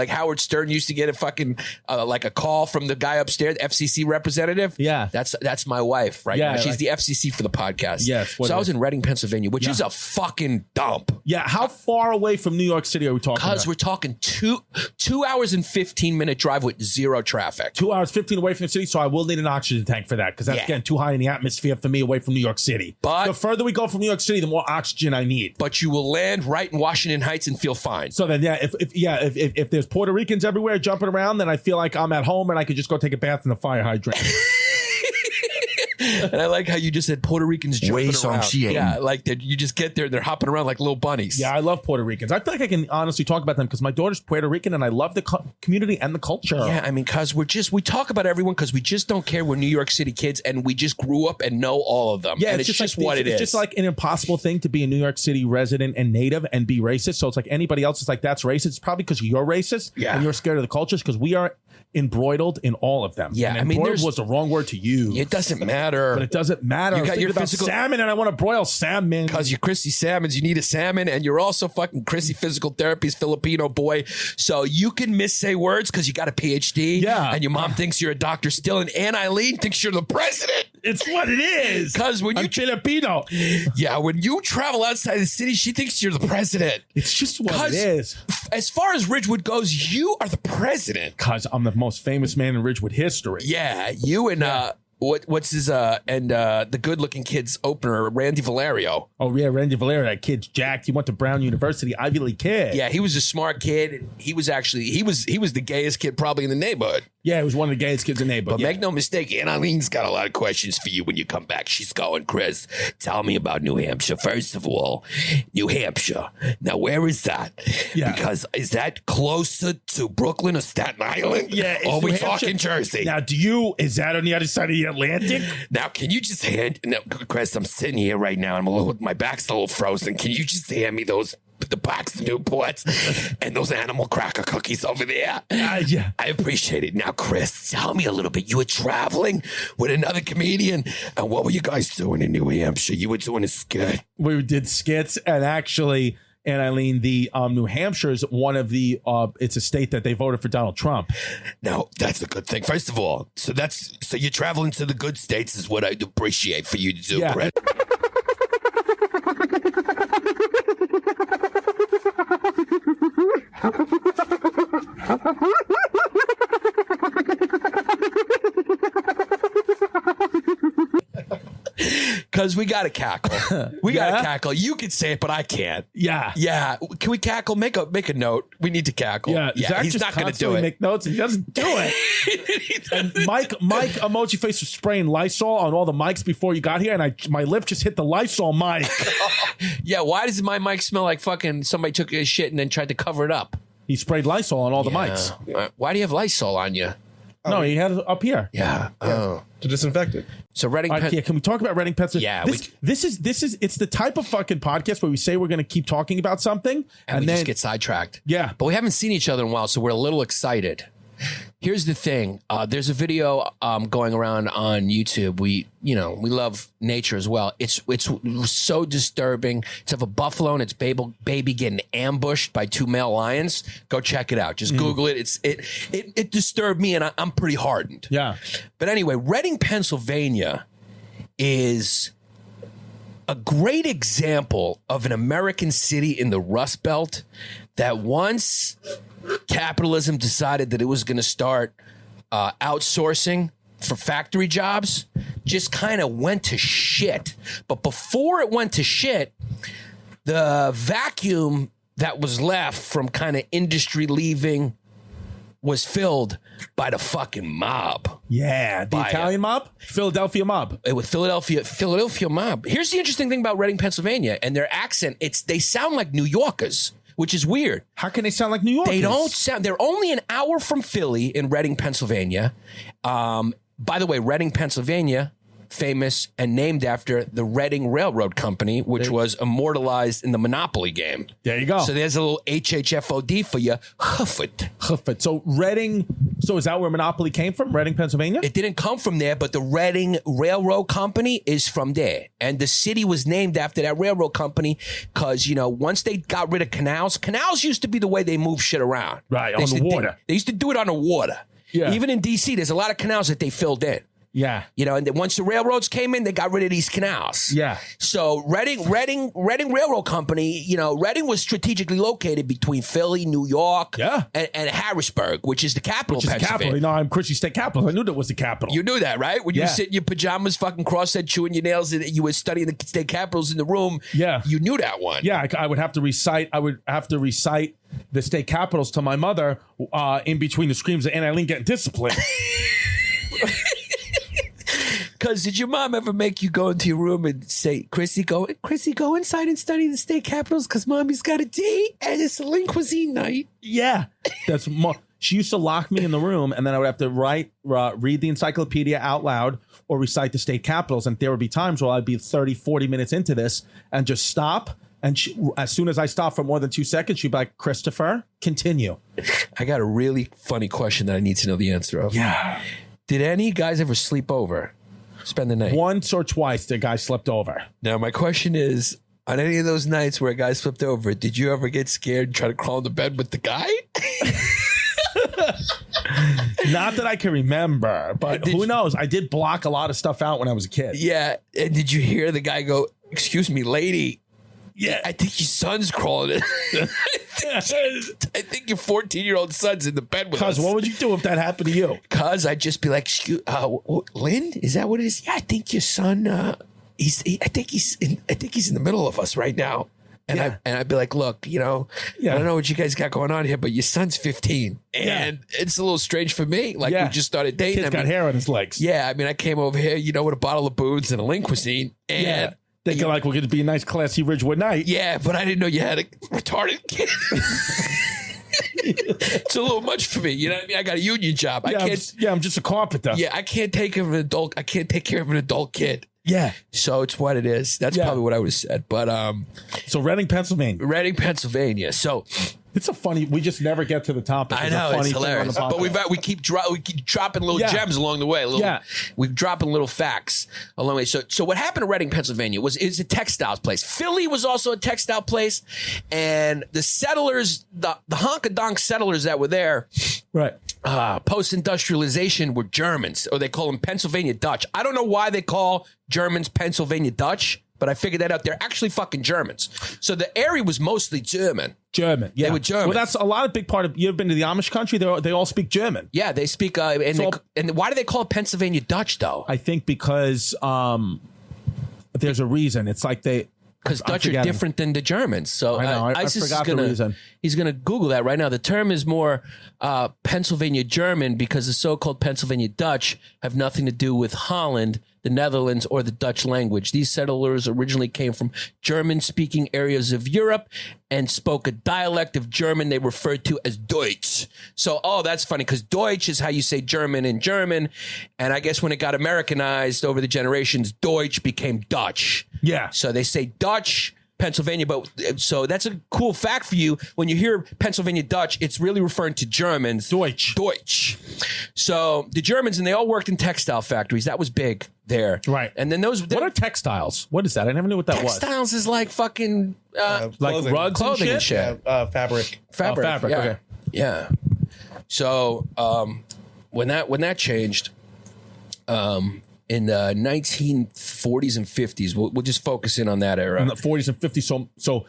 Howard Stern used to get a fucking like a call from the guy upstairs, FCC representative. Yeah. That's my wife right now. She's the FCC for the podcast. Yes. So I was in Reading, Pennsylvania, which is a fucking dump. Yeah. How far away from New York City are we talking about? Because we're talking 2 hours and 15-minute drive with zero traffic. 2 hours, 15 away from the city. So I will need an oxygen tank for that because that's getting too high in the atmosphere for me away from New York City. But the further we go from New York City, the more oxygen I need. But you will land right in Washington Heights and feel fine. So then, if there's Puerto Ricans everywhere jumping around, then I feel like I'm at home and I could just go take a bath in the fire hydrant. And I like how you just said Puerto Ricans jumping WEI ZHONG around. XIAN. Yeah, like you just get there and they're hopping around like little bunnies. Yeah, I love Puerto Ricans. I feel like I can honestly talk about them because my daughter's Puerto Rican and I love the community and the culture. Yeah, I mean, because we talk about everyone because we just don't care. We're New York City kids and we just grew up and know all of them. Yeah, and it's just what it is. It's just like an impossible thing to be a New York City resident and native and be racist. So it's like anybody else is like, that's racist. It's probably because you're racist and you're scared of the cultures because we are embroiled in all of them. Yeah, and I mean, embroiled was the wrong word to use. It doesn't matter. But it doesn't matter. You got your physical salmon and I want to broil salmon. Because you're Chrissy Salmons, you need a salmon, and you're also fucking Chrissy Physical Therapy's Filipino boy. So you can missay words because you got a PhD. Yeah. And your mom thinks you're a doctor still, and Aunt Eileen thinks you're the president. It's what it is. Because when I'm Filipino. Yeah, when you travel outside the city, she thinks you're the president. It's just what it is. As far as Ridgewood goes, you are the president. Because I'm the most famous man in Ridgewood history. Yeah, you and what's his the good looking kid's opener, Randy Valerio. Oh yeah, Randy Valerio, that kid's jacked. He went to Brown University, Ivy League kid. Yeah, he was a smart kid. And he was the gayest kid probably in the neighborhood. Yeah, he was one of the gayest kids in the neighborhood. But make no mistake, Aunt Eileen's got a lot of questions for you when you come back. She's going, Chris, tell me about New Hampshire. First of all, New Hampshire. Now, where is that? Yeah. Because is that closer to Brooklyn or Staten Island? Yeah. Or are we talking Jersey? Now, is that on the other side of the Atlantic? Now, can you just Chris, I'm sitting here right now. My back's a little frozen. Can you just hand me the box of Newports and those animal cracker cookies over there? Yeah. I appreciate it. Now, Chris, tell me a little bit. You were traveling with another comedian, and what were you guys doing in New Hampshire? You were doing a skit. We did skits, and actually, and Eileen, the New Hampshire is one of the, it's a state that they voted for Donald Trump. Now, that's a good thing. First of all, so you're traveling to the good states is what I'd appreciate for you to do, Yeah. Chris. Because we got to cackle. We got to cackle. You can say it, but I can't. Yeah. Yeah. Can we cackle? Make a note. We need to cackle. Yeah. Zach he's just not going to do constantly it. make notes and he doesn't do it. And Mike emoji face was spraying Lysol on all the mics before you got here, and my lip just hit the Lysol mic. Yeah. Why does my mic smell like fucking somebody took his shit and then tried to cover it up? He sprayed Lysol on all the mics. Why do you have Lysol on you? No, he had it up here. Yeah. Oh. To disinfect it. So Reading, can we talk about Reading, Pennsylvania? Yeah, this is it's the type of fucking podcast where we say we're going to keep talking about something and we then just get sidetracked. Yeah. But we haven't seen each other in a while, so we're a little excited. Here's the thing. There's a video going around on YouTube. We love nature as well. It's so disturbing. It's of a buffalo and its baby getting ambushed by two male lions. Go check it out. Just Google it. It disturbed me, and I'm pretty hardened. Yeah. But anyway, Reading, Pennsylvania is a great example of an American city in the Rust Belt that once capitalism decided that it was going to start outsourcing for factory jobs, just kind of went to shit. But before it went to shit, the vacuum that was left from kind of industry leaving was filled by the fucking mob. Yeah, the Italian mob, Philadelphia mob. It was Philadelphia mob. Here's the interesting thing about Reading, Pennsylvania, and their accent. They sound like New Yorkers, which is weird. How can they sound like New Yorkers? They don't sound. They're only an hour from Philly in Reading, Pennsylvania. By the way, Reading, Pennsylvania, famous and named after the Reading Railroad Company, which was immortalized in the Monopoly game. There you go. So there's a little HHFOD for you. Huffit. So Reading. So is that where Monopoly came from? Reading, Pennsylvania? It didn't come from there, but the Reading Railroad Company is from there. And the city was named after that railroad company because, once they got rid of canals used to be the way they move shit around. Right, on the water. They used to do it on the water. Yeah. Even in D.C., there's a lot of canals that they filled in. Yeah. And then once the railroads came in, they got rid of these canals. Yeah. So Reading Railroad Company, Reading was strategically located between Philly, New York, and Harrisburg, which is the capital of Pennsylvania. No, I'm Christie State Capital. I knew that was the capital. You knew that, right? When you sit in your pajamas, fucking cross-head, chewing your nails, and you were studying the state capitals in the room. Yeah. You knew that one. Yeah, I would have to recite. The state capitals to my mother in between the screams of Anne Eileen getting disciplined. Because did your mom ever make you go into your room and say, Chrissy, go inside and study the state capitals because mommy's got a date and it's a lean cuisine night? Yeah. She used to lock me in the room and then I would have to read the encyclopedia out loud or recite the state capitals. And there would be times where I'd be 30, 40 minutes into this and just stop. And as soon as I stop for more than 2 seconds, she'd be like, Christopher, continue. I got a really funny question that I need to know the answer of. Yeah. Did any guys ever sleep over? Spend the night? Once or twice the guy slept over. Now, my question is, on any of those nights where a guy slept over, did you ever get scared and try to crawl into bed with the guy? Not that I can remember, but who knows? I did block a lot of stuff out when I was a kid. Yeah. And did you hear the guy go, excuse me, lady? Yeah. I think your son's crawling in. I think your 14-year-old son's in the bed with us. Cuz, what would you do if that happened to you? Cuz, I'd just be like, Lynn, is that what it is? Yeah, I think your son, I think he's in the middle of us right now. And I'd be like, look, I don't know what you guys got going on here, but your son's 15. And it's a little strange for me. Like, we just started dating. Kid's got hair on his legs. Yeah, I mean, I came over here, with a bottle of booze and a lean cuisine. And thinking like we're going to be a nice, classy Ridgewood night. Yeah, but I didn't know you had a retarded kid. It's a little much for me. You know what I mean? I got a union job. I'm just a carpenter. Yeah, I can't take care of an adult. I can't take care of an adult kid. Yeah. So it's what it is. That's probably what I would have said. But so Reading, Pennsylvania. So it's a funny. We just never get to the topic. I know, it's hilarious. But we keep dropping little gems along the way. We're dropping little facts along the way. So what happened to Reading, Pennsylvania is a textiles place. Philly was also a textile place, and the settlers, the honka-donk settlers that were there, right? Post-industrialization were Germans, or they call them Pennsylvania Dutch. I don't know why they call Germans Pennsylvania Dutch, but I figured that out. They're actually fucking Germans. So the area was mostly German. Yeah. They were German. Well, that's a lot of big part of. You've been to the Amish country? They all speak German. Yeah, they speak. And why do they call it Pennsylvania Dutch though? I think because there's a reason. It's like because Dutch are different than the Germans. So I know. I forgot the reason. He's going to Google that right now. The term is more Pennsylvania German because the so-called Pennsylvania Dutch have nothing to do with Holland, the Netherlands, or the Dutch language. These settlers originally came from German-speaking areas of Europe and spoke a dialect of German they referred to as Deutsch. So, that's funny because Deutsch is how you say German in German. And I guess when it got Americanized over the generations, Deutsch became Dutch. Yeah. So they say Dutch, Pennsylvania, so that's a cool fact for you. When you hear Pennsylvania Dutch, it's really referring to Germans. Deutsch. So the Germans, and they all worked in textile factories. That was big there. Right. And then what are textiles? What is that? I never knew what that was. Textiles is like fucking like rugs, clothing and shit. Fabric. Fabric. Yeah. Okay. Yeah. So when that changed, in the 1940s and 50s. We'll just focus in on that era. In the 40s and 50s. So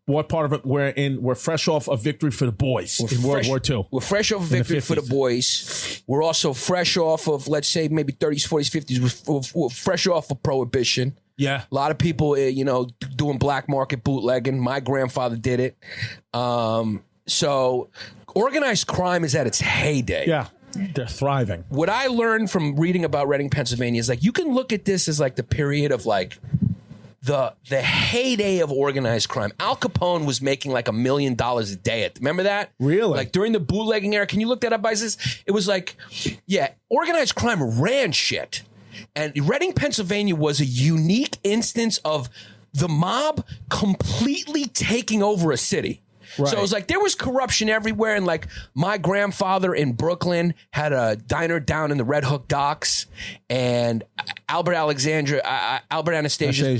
what part of it we're fresh off a victory for the boys in World War II. We're fresh off a victory for the boys. We're also fresh off of, let's say, maybe 30s, 40s, 50s. We're fresh off of Prohibition. Yeah. A lot of people, doing black market bootlegging. My grandfather did it. So organized crime is at its heyday. Yeah. They're thriving. What I learned from reading about Reading, Pennsylvania is like you can look at this as like the period of like the heyday of organized crime. Al Capone was making like $1 million a day. Remember that? Really? Like during the bootlegging era. Can you look that up, Isis? It was like, yeah, organized crime ran shit. And Reading, Pennsylvania was a unique instance of the mob completely taking over a city. Right. So it was like there was corruption everywhere. And like my grandfather in Brooklyn had a diner down in the Red Hook docks. And Albert Anastasia,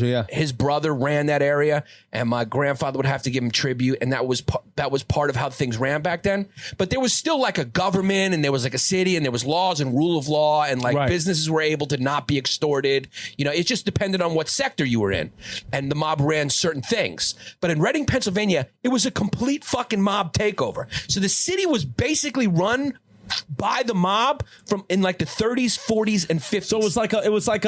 yeah. his brother ran that area. And my grandfather would have to give him tribute. And that was part of how things ran back then. But there was still like a government and there was like a city and there was laws and rule of law. And like businesses were able to not be extorted. It just depended on what sector you were in. And the mob ran certain things. But in Reading, Pennsylvania, it was a complete fucking mob takeover. So the city was basically run by the mob in like the 30s, 40s, and 50s. So it was like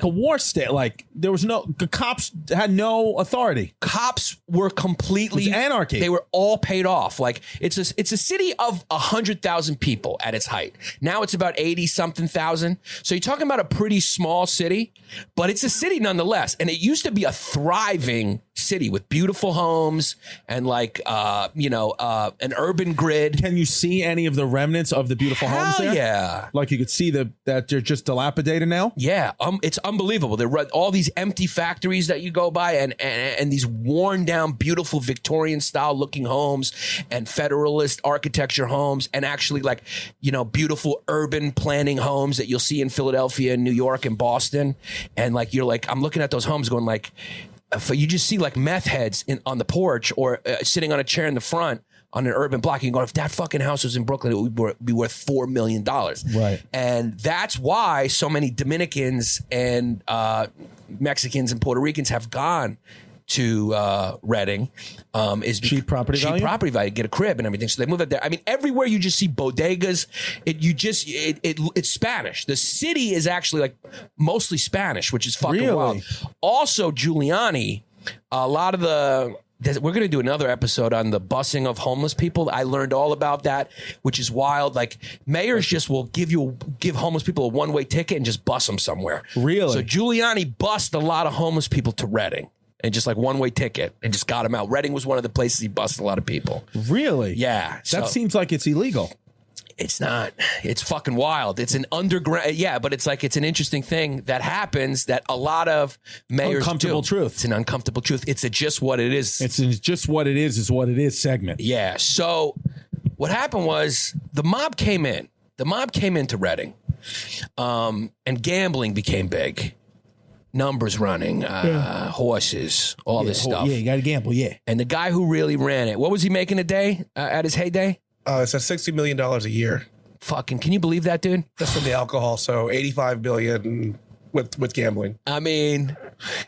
a war state. Like the cops had no authority. Cops were completely it was anarchy. They were all paid off. Like it's a city of 100,000 people at its height. Now it's about 80-something thousand. So you're talking about a pretty small city, but it's a city nonetheless. And it used to be a thriving city with beautiful homes and like an urban grid. Can you see any of the remnants of the beautiful homes there? Yeah. Like you could see that they're just dilapidated now? Yeah. It's unbelievable. There are all these empty factories that you go by and these worn down, beautiful Victorian style looking homes and Federalist architecture homes and actually like, beautiful urban planning homes that you'll see in Philadelphia and New York and Boston. And like, you're like, I'm looking at those homes going like, you just see like meth heads on the porch or sitting on a chair in the front on an urban block. You can go, if that fucking house was in Brooklyn, it would be worth $4 million. Right. And that's why so many Dominicans and Mexicans and Puerto Ricans have gone to Reading. Is cheap property value? Cheap property value, get a crib and everything. So they move out there. I mean, everywhere you just see bodegas. It's Spanish. The city is actually like mostly Spanish, which is fucking wild. Also, Giuliani, a lot of we're going to do another episode on the busing of homeless people. I learned all about that, which is wild. Like mayors just will give homeless people a one-way ticket and just bus them somewhere. Really? So Giuliani bussed a lot of homeless people to Reading and just like one-way ticket and just got them out. Reading was one of the places he busted a lot of people. Really? Yeah. That seems like it's illegal. It's not. It's fucking wild. It's an underground. Yeah, but it's like it's an interesting thing that happens that a lot of mayors uncomfortable do. truth. It's an uncomfortable truth. It's a just what it is. It's just what it is what it is segment. Yeah. So what happened was the mob came in. The mob came into Reading, and gambling became big. Numbers running, horses, all this stuff. Yeah, you got to gamble. Yeah. And the guy who really ran it, what was he making a day at his heyday? It's at $60 million a year. Fucking, can you believe that, dude? Just from the alcohol. So $85 billion with gambling. I mean,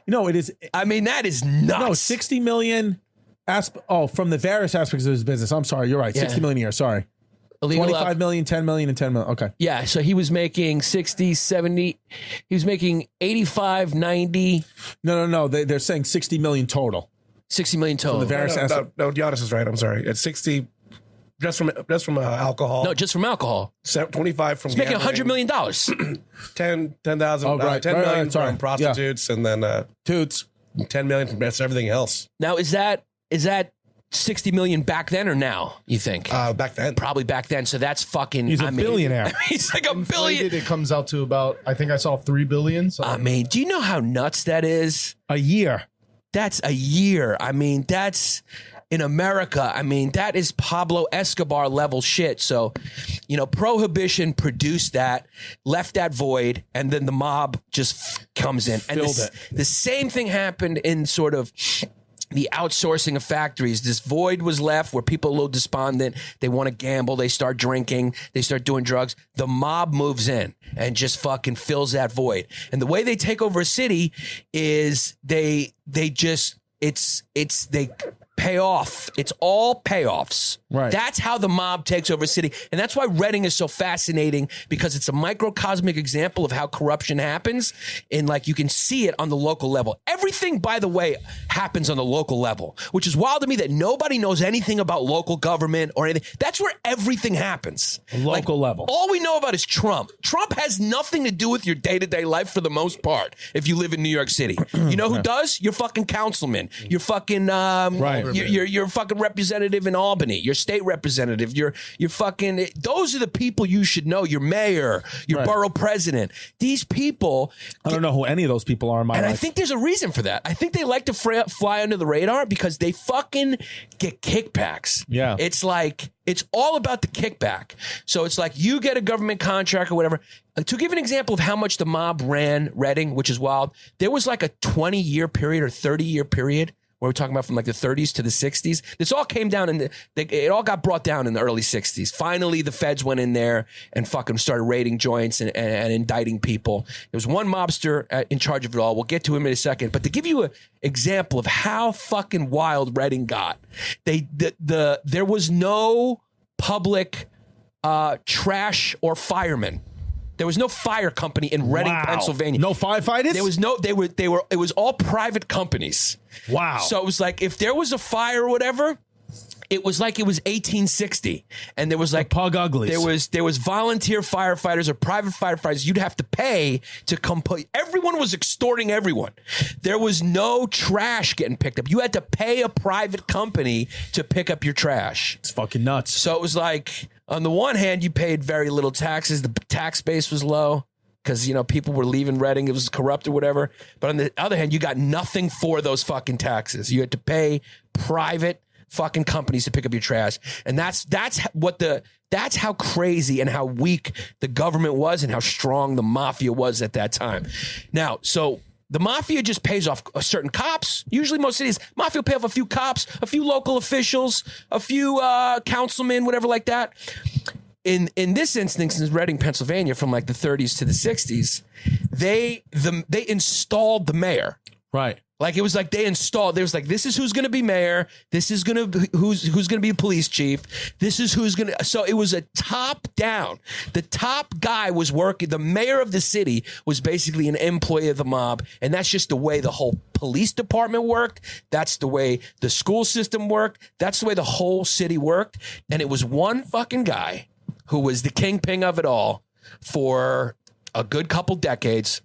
it is. I mean, that is nuts. No, 60 million. From the various aspects of his business. I'm sorry. You're right. 60 million a year. Sorry. Illegal 25 million, 10 million, and 10 million. Okay. Yeah. So he was making 60, 70. He was making 85, 90. No. They're saying 60 million total. 60 million total. The various aspects. No, Giannis is right. I'm sorry. It's 60 just from alcohol. No, just from alcohol. 25 from He's making $100 million. 10,000. 10 million from prostitutes, and then Toots. 10 million from everything else. Now, is that 60 million back then or now, you think? Back then. Probably back then. So that's fucking. He's a billionaire. He's like a billion. It comes out to about, I think I saw 3 billion. So. I mean, do you know how nuts that is? A year. That's a year. I mean, that's in America. I mean, that is Pablo Escobar level shit. So, Prohibition produced that, left that void, and then the mob just comes in. Filled it. The same thing happened in sort of the outsourcing of factories. This void was left where people are a little despondent. They want to gamble. They start drinking. They start doing drugs. The mob moves in and just fucking fills that void. And the way they take over a city is they pay off. It's all payoffs. Right. That's how the mob takes over a city. And that's why Reading is so fascinating, because it's a microcosmic example of how corruption happens. And like you can see it on the local level. Everything, by the way, happens on the local level, which is wild to me that nobody knows anything about local government or anything. That's where everything happens. Local level. All we know about is Trump. Trump has nothing to do with your day-to-day life for the most part if you live in New York City. You know who does? Your fucking councilman. Your fucking Right. Your fucking representative in Albany, your state representative, your fucking, those are the people you should know. Your mayor, your borough president. These people. I don't know who any of those people are in my And life. I think there's a reason for that. I think they like to fly under the radar because they fucking get kickbacks. Yeah. It's like, it's all about the kickback. So it's like you get a government contract or whatever. To give an example of how much the mob ran Reading, which is wild, there was like a 20-year period or 30-year period where we're talking about from like the 30s to the 60s. This all came down it all got brought down in the early 60s. Finally, the feds went in there and fucking started raiding joints and indicting people. There was one mobster in charge of it all. We'll get to him in a second. But to give you an example of how fucking wild Reading got, there was no public trash or firemen. There was no fire company in Reading, Pennsylvania. No firefighters? There was no, it was all private companies. Wow. So it was like, if there was a fire or whatever, it was like it was 1860. And there was like, Pug Uglies. there was volunteer firefighters or private firefighters. You'd have to pay to come everyone was extorting everyone. There was no trash getting picked up. You had to pay a private company to pick up your trash. It's fucking nuts. So it was like, on the one hand, you paid very little taxes. The tax base was low because, you know, people were leaving Reading. It was corrupt or whatever. But on the other hand, you got nothing for those fucking taxes. You had to pay private fucking companies to pick up your trash. And that's how crazy and how weak the government was and how strong the mafia was at that time. Now, so the mafia just pays off certain cops. Usually most cities, mafia will pay off a few cops, a few local officials, a few councilmen, whatever like that. In this instance, in Reading, Pennsylvania, from like the 30s to the 60s, they installed the mayor. Right. Like it was like they installed. There was like, this is who's going to be mayor. This is going to who's going to be a police chief. This is who's going to. So it was a top down. The top guy was working. The mayor of the city was basically an employee of the mob, and that's just the way the whole police department worked. That's the way the school system worked. That's the way the whole city worked. And it was one fucking guy who was the kingpin of it all for a good couple decades.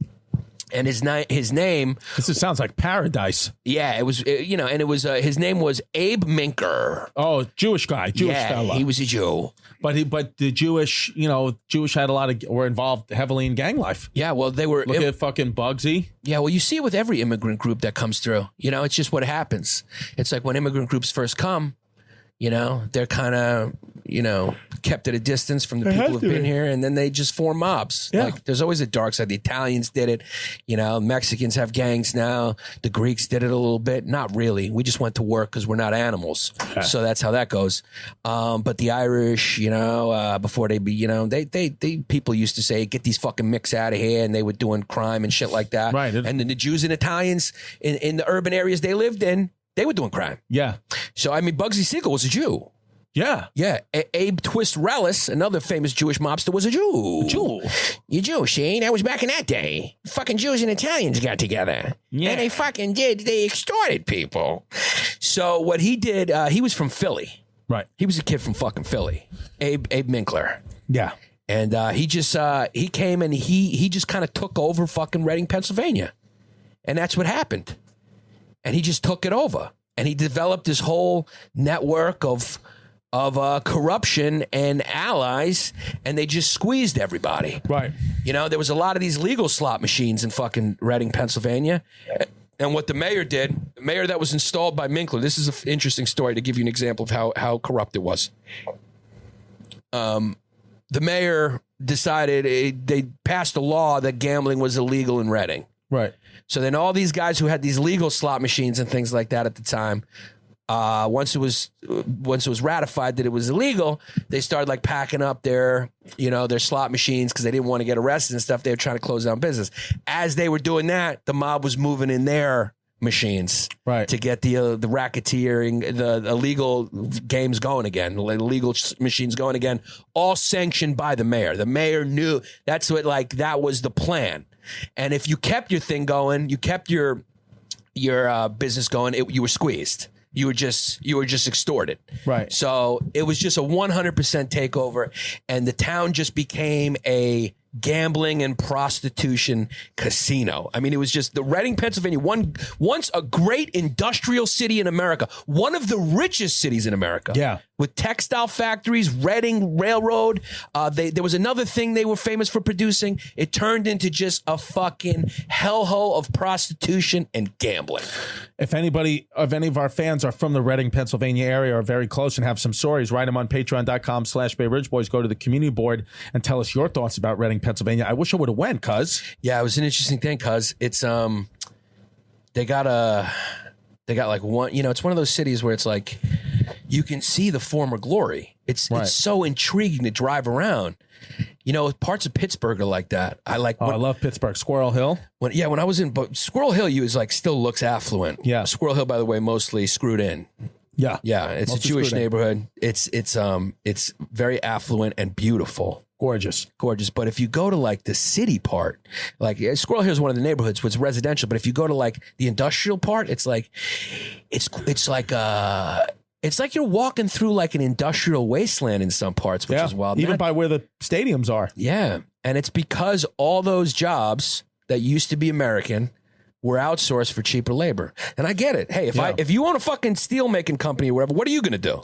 And his name. This sounds like paradise. Yeah, it was, and it was, his name was Abe Minker. Oh, Jewish guy, Jewish fella. He was a Jew. But the Jewish had a lot were involved heavily in gang life. Yeah, well, they were. Look at fucking Bugsy. Yeah, well, you see it with every immigrant group that comes through. You know, it's just what happens. It's like when immigrant groups first come, you know, they're kind of, kept at a distance from the people who've been here, and then they just form mobs. Yeah. Like, there's always a dark side. The Italians did it. Mexicans have gangs now. The Greeks did it a little bit. Not really. We just went to work because we're not animals. Yeah. So that's how that goes. But the Irish, before they be, they people used to say, get these fucking micks out of here, and they were doing crime and shit like that. Right. And then the Jews and Italians in the urban areas they lived in, they were doing crime. Yeah. So, I mean, Bugsy Siegel was a Jew. Yeah. Yeah. Abe Twist Relis, another famous Jewish mobster, was a Jew. You Jew, see? That was back in that day. Fucking Jews and Italians got together. Yeah. And they extorted people. So what he did, he was from Philly. Right. He was a kid from fucking Philly. Abe Minkler. Yeah. And he came and he just kind of took over fucking Reading, Pennsylvania. And that's what happened. And he just took it over. And he developed this whole network of corruption and allies, and they just squeezed everybody. Right. There was a lot of these legal slot machines in fucking Reading, Pennsylvania. And what the mayor did, the mayor that was installed by Minkler, this is an interesting story to give you an example of how corrupt it was. The mayor decided they passed a law that gambling was illegal in Reading. Right. So then all these guys who had these legal slot machines and things like that at the time, once it was ratified that it was illegal, they started like packing up their slot machines because they didn't want to get arrested and stuff. They were trying to close down business. As they were doing that, the mob was moving in their machines to get the racketeering, the illegal games going again, the illegal machines going again, all sanctioned by the mayor. The mayor knew that was the plan. And if you kept your thing going, you kept your business going, you were squeezed. You were just extorted. Right. So it was just a 100% takeover, and the town just became a gambling and prostitution casino. I mean, it was just the Reading, Pennsylvania, once a great industrial city in America, one of the richest cities in America. Yeah. With textile factories, Reading Railroad. There was another thing they were famous for producing. It turned into just a fucking hellhole of prostitution and gambling. If any of our fans are from the Reading, Pennsylvania area or very close and have some stories, write them on patreon.com/Bay Ridge Boys. Go to the community board and tell us your thoughts about Reading, Pennsylvania. I wish I would have went, cuz. Yeah, it was an interesting thing, cuz it's they got like one, it's one of those cities where it's like you can see the former glory. It's so intriguing to drive around. Parts of Pittsburgh are like that. I love Pittsburgh. Squirrel Hill. When I was in Squirrel Hill, still looks affluent. Yeah. Squirrel Hill, by the way, mostly screwed in. Yeah. Yeah. It's mostly a Jewish neighborhood. It's very affluent and beautiful. Gorgeous. But if you go to like the city part, like Squirrel Hill is one of the neighborhoods where it's residential. But if you go to like the industrial part, it's like you're walking through like an industrial wasteland in some parts, which is wild. Even by where the stadiums are. Yeah. And it's because all those jobs that used to be American were outsourced for cheaper labor. And I get it. Hey, if you own a fucking steel making company or whatever, what are you going to do?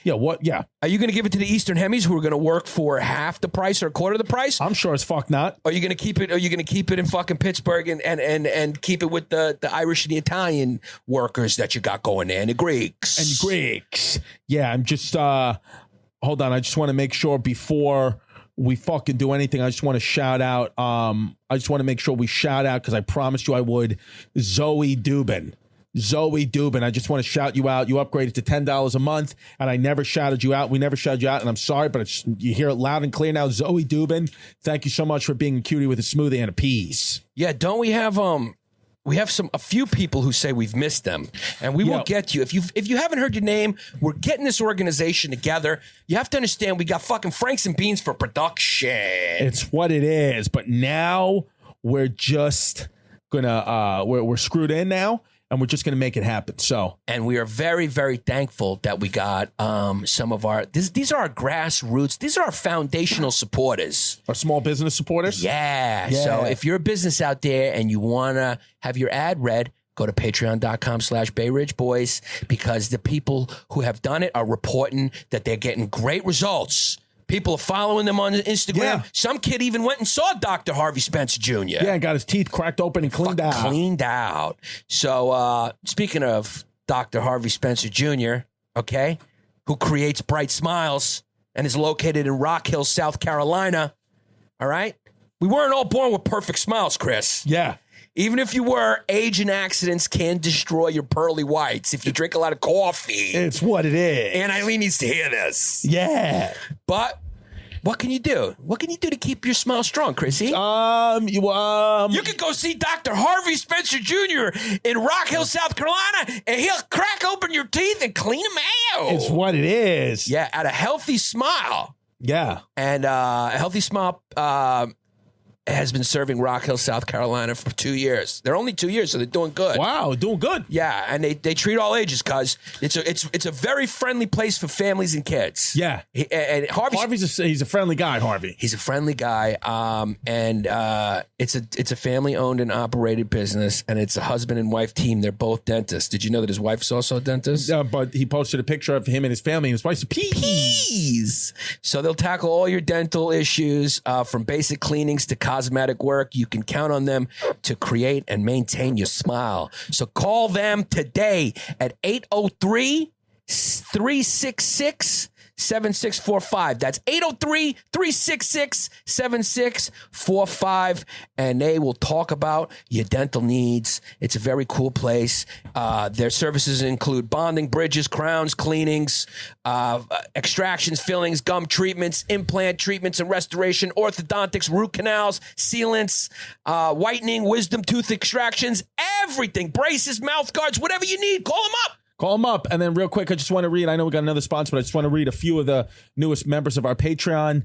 Yeah. What? Yeah. Are you going to give it to the Eastern Hemis who are going to work for half the price or a quarter of the price? I'm sure as fuck not. Are you going to keep it? Are you going to keep it in fucking Pittsburgh and keep it with the Irish and the Italian workers that you got going there and the Greeks? Yeah. I'm just, hold on. I just want to make sure before we fucking do anything, I just want to shout out, because I promised you I would, Zoe Dubin. I just want to shout you out. You upgraded to $10 a month, and I never shouted you out. We never shouted you out, and I'm sorry, but you hear it loud and clear now. Zoe Dubin, thank you so much for being a cutie with a smoothie and a piece. Yeah, don't we have a few people who say we've missed them, and we will get you. If you haven't heard your name, we're getting this organization together. You have to understand we got fucking Franks and Beans for production. It's what it is, but now we're just gonna we're screwed in now, and we're just gonna make it happen. And we are very, very thankful that we got some of our these are our grassroots, these are our foundational supporters, our small business supporters. Yeah. So if you're a business out there and you wanna have your ad read, go to patreon.com/Bay Ridge Boys, because the people who have done it are reporting that they're getting great results. People are following them on Instagram. Yeah. Some kid even went and saw Dr. Harvey Spencer Jr. Yeah, and got his teeth cracked open and cleaned out. So speaking of Dr. Harvey Spencer Jr., okay, who creates bright smiles and is located in Rock Hill, South Carolina, all right? We weren't all born with perfect smiles, Chris. Yeah. Even if you were, age and accidents can destroy your pearly whites if you drink a lot of coffee. It's what it is. And Eileen needs to hear this. Yeah. But what can you do? What can you do to keep your smile strong, Chrissy? You could go see Dr. Harvey Spencer Jr. in Rock Hill, South Carolina, and he'll crack open your teeth and clean them out. It's what it is. Yeah, at a healthy smile. Yeah. And a healthy smile has been serving Rock Hill, South Carolina for 2 years. They're only 2 years, so they're doing good. Wow, doing good. Yeah, and they treat all ages, cuz it's a very friendly place for families and kids. Yeah, and he's a friendly guy. Harvey, he's a friendly guy. And it's a family owned and operated business, and it's a husband and wife team. They're both dentists. Did you know that his wife's also a dentist? Yeah, but he posted a picture of him and his family, and his wife's peas. So they'll tackle all your dental issues, from basic cleanings to cosmetic work. You can count on them to create and maintain your smile. So call them today at 803 803-366-7645. That's 803-366-7645. And they will talk about your dental needs. It's a very cool place. Their services include bonding, bridges, crowns, cleanings, extractions, fillings, gum treatments, implant treatments and restoration, orthodontics, root canals, sealants, whitening, wisdom tooth extractions, everything. Braces, mouth guards, whatever you need. Call them up. Call them up. And then real quick, I just want to read, I know we got another sponsor, but I just want to read a few of the newest members of our Patreon.